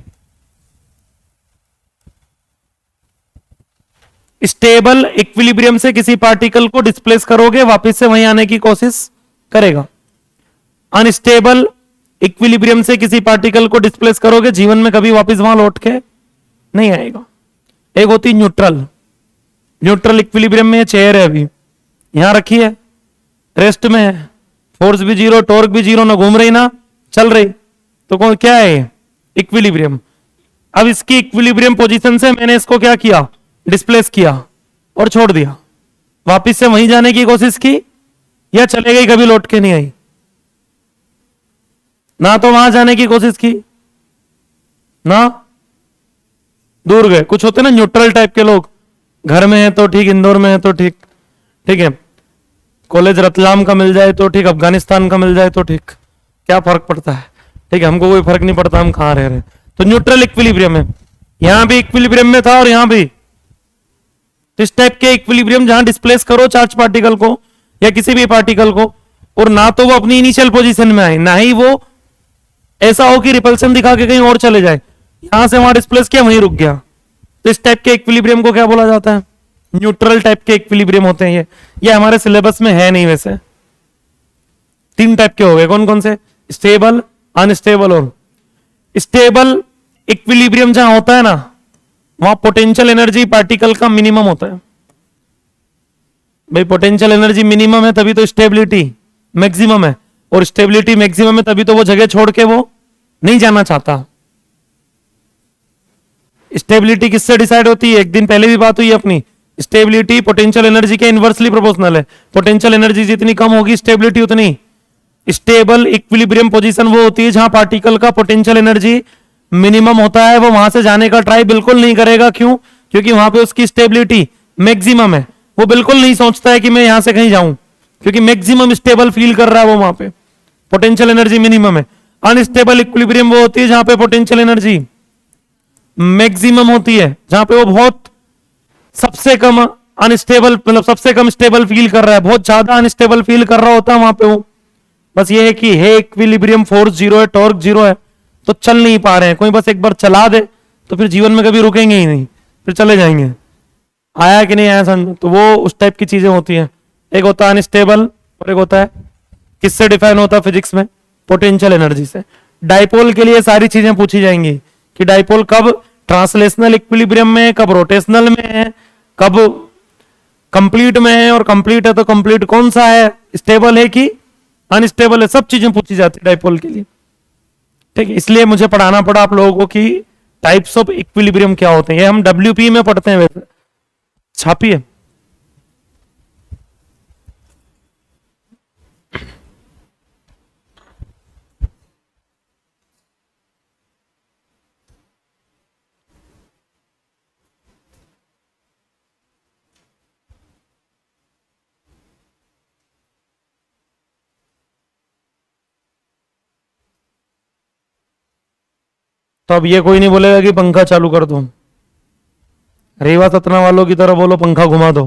स्टेबल इक्विलिब्रियम से किसी पार्टिकल को डिस्प्लेस करोगे, वापस से वहीं आने की कोशिश करेगा। अनस्टेबल इक्विलिब्रियम से किसी पार्टिकल को डिस्प्लेस करोगे, जीवन में कभी वापस वहां लौट के नहीं आएगा। एक होती न्यूट्रल, न्यूट्रल इक्विलिब्रियम में चेयर है, अभी यहां रखी है, रेस्ट में है, फोर्स भी जीरो, टॉर्क भी जीरो, ना घूम रही ना चल रही, तो कौन क्या है? इक्विलिब्रियम। अब इसकी इक्विलिब्रियम पोजीशन से मैंने इसको क्या किया? डिस्प्लेस किया और छोड़ दिया। वापिस से वहीं जाने की कोशिश की या चले गई, कभी लौट के नहीं आई? ना तो वहां जाने की कोशिश की ना दूर गए। कुछ होते ना न्यूट्रल टाइप के लोग, घर में है तो ठीक, इंदौर में है तो ठीक, ठीक है, कॉलेज रतलाम का मिल जाए तो ठीक, अफगानिस्तान का मिल जाए तो ठीक, क्या फर्क पड़ता है? ठीक है, हमको कोई फर्क नहीं पड़ता हम कहां रह रहे हैं। तो न्यूट्रल इक्विलिब्रियम है, यहां भी इक्विलिब्रियम में था और यहां भी। तो इस टाइप के इक्विलिब्रियम जहां डिस्प्लेस करो चार्ज पार्टिकल को या किसी भी पार्टिकल को, और ना तो वो अपनी इनिशियल पोजीशन में आए, ना ही वो ऐसा हो कि रिपल्सन दिखा के कहीं और चले जाए, यहां से वहां डिस्प्लेस किया वहीं रुक गया। तो इस टाइप के इक्विलिब्रियम को क्या बोला जाता है? न्यूट्रल टाइप के इक्विलिब्रियम होते हैं ये हमारे सिलेबस में है नहीं। वैसे 3 टाइप के हो गए, कौन कौन से? स्टेबल, अनस्टेबल और स्टेबल। इक्विलिब्रियम जहां होता है ना, वहां पोटेंशियल एनर्जी पार्टिकल का मिनिमम होता है। भाई पोटेंशियल एनर्जी मिनिमम है तभी तो स्टेबिलिटी मैक्सिमम है, और स्टेबिलिटी मैक्सिमम है तभी तो वो जगह छोड़ के वो नहीं जाना चाहता। स्टेबिलिटी किससे डिसाइड होती है? एक दिन पहले भी बात हुई है अपनी, स्टेबिलिटी पोटेंशियल एनर्जी के इनवर्सली प्रोपोर्शनल है। पोटेंशियल एनर्जी जितनी कम होगी स्टेबिलिटी उतनी। स्टेबल इक्विलिब्रियम पोजीशन वो होती है जहां पार्टिकल का पोटेंशियल एनर्जी मिनिमम होता है, वो वहां से जाने का ट्राई बिल्कुल नहीं करेगा। क्यों? क्योंकि वहां पे उसकी स्टेबिलिटी मैक्सिमम है, वो बिल्कुल नहीं सोचता है कि मैं यहां से कहीं जाऊं, क्योंकि मैक्सिमम स्टेबल फील कर रहा है वो वहां पे, पोटेंशियल एनर्जी मिनिमम है। अनस्टेबल इक्विलिब्रियम वो होती है जहां पे पोटेंशियल एनर्जी मैक्सिमम होती है, जहां पे वो बहुत सबसे कम अनस्टेबल, मतलब सबसे कम स्टेबल फील कर रहा है, बहुत ज्यादा अनस्टेबल फील कर रहा होता है वहां पे वो। बस ये है कि है इक्विलिब्रियम, फोर्स जीरो है, टॉर्क जीरो है, तो चल नहीं पा रहे हैं। कोई बस एक बार चला दे तो फिर जीवन में कभी रुकेंगे ही नहीं, फिर चले जाएंगे। आया कि नहीं आया समझ? तो वो उस टाइप की चीजें होती हैं। एक होता है अनस्टेबल और एक होता है, किससे डिफाइन होता है फिजिक्स में? पोटेंशियल एनर्जी से। डाइपोल के लिए सारी चीजें पूछी जाएंगी कि डाइपोल कब ट्रांसलेशनल इक्विलिब्रियम में, कब रोटेशनल में है, कब कंप्लीट में है, और कंप्लीट है तो कंप्लीट कौन सा है, स्टेबल है कि अनस्टेबल है, सब चीजें पूछी जाती है डाइपोल के लिए। ठीक है, इसलिए मुझे पढ़ाना पड़ा आप लोगों को कि टाइप्स ऑफ इक्विलिब्रियम क्या होते हैं। ये हम डब्ल्यूपी में पढ़ते हैं, वैसे छापी है। तो अब ये कोई नहीं बोलेगा कि पंखा चालू कर दो, रीवा सतना वालों की तरह बोलो पंखा घुमा दो।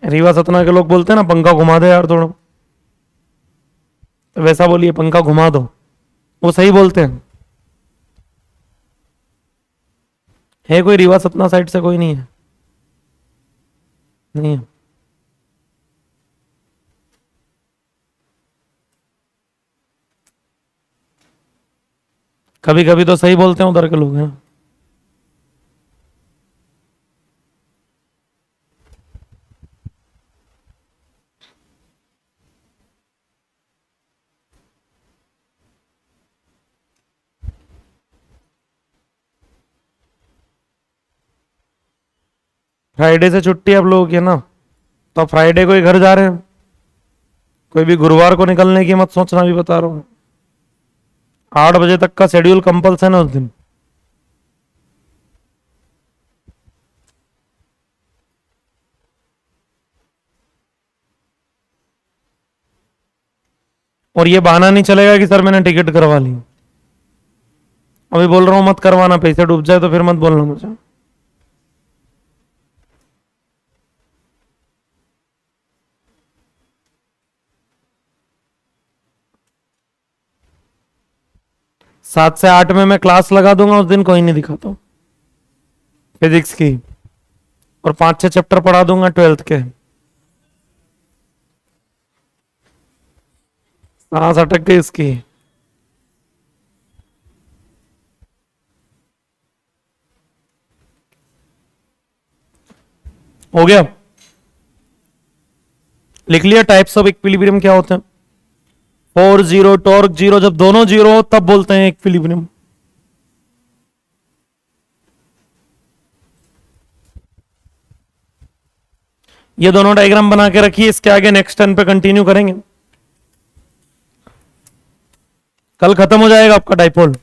रीवा सतना के लोग बोलते हैं ना पंखा घुमा दे यार थोड़ा, तो वैसा बोलिए पंखा घुमा दो, वो सही बोलते हैं। है कोई रीवा सतना साइड से? कोई नहीं है? नहीं है। कभी कभी तो सही बोलते हैं उधर के लोग हैं। फ्राइडे से छुट्टी आप लोगों की है ना, तो फ्राइडे को ही घर जा रहे हैं। कोई भी गुरुवार को निकलने की मत सोचना, भी बता रहा हूं। 8 बजे तक का शेड्यूल कंपल्सन है उस दिन। और ये बहाना नहीं चलेगा कि सर मैंने टिकट करवा ली। अभी बोल रहा हूं मत करवाना, पैसे डूब जाए तो फिर मत बोलना मुझे। सात से आठ में मैं क्लास लगा दूंगा, उस दिन कोई नहीं दिखाता हूं फिजिक्स की, और 5-6 चैप्टर पढ़ा दूंगा 12th के। सांस अटक गई इसकी। हो गया, लिख लिया टाइप्स ऑफ इक्विलिब्रियम क्या होते हैं। 4 0 टॉर्क 0, जब दोनों 0 हो तब बोलते हैं इक्विलिब्रियम। ये दोनों डायग्राम बना के रखिए, इसके आगे नेक्स्ट टर्न पे कंटिन्यू करेंगे। कल खत्म हो जाएगा आपका डाइपोल।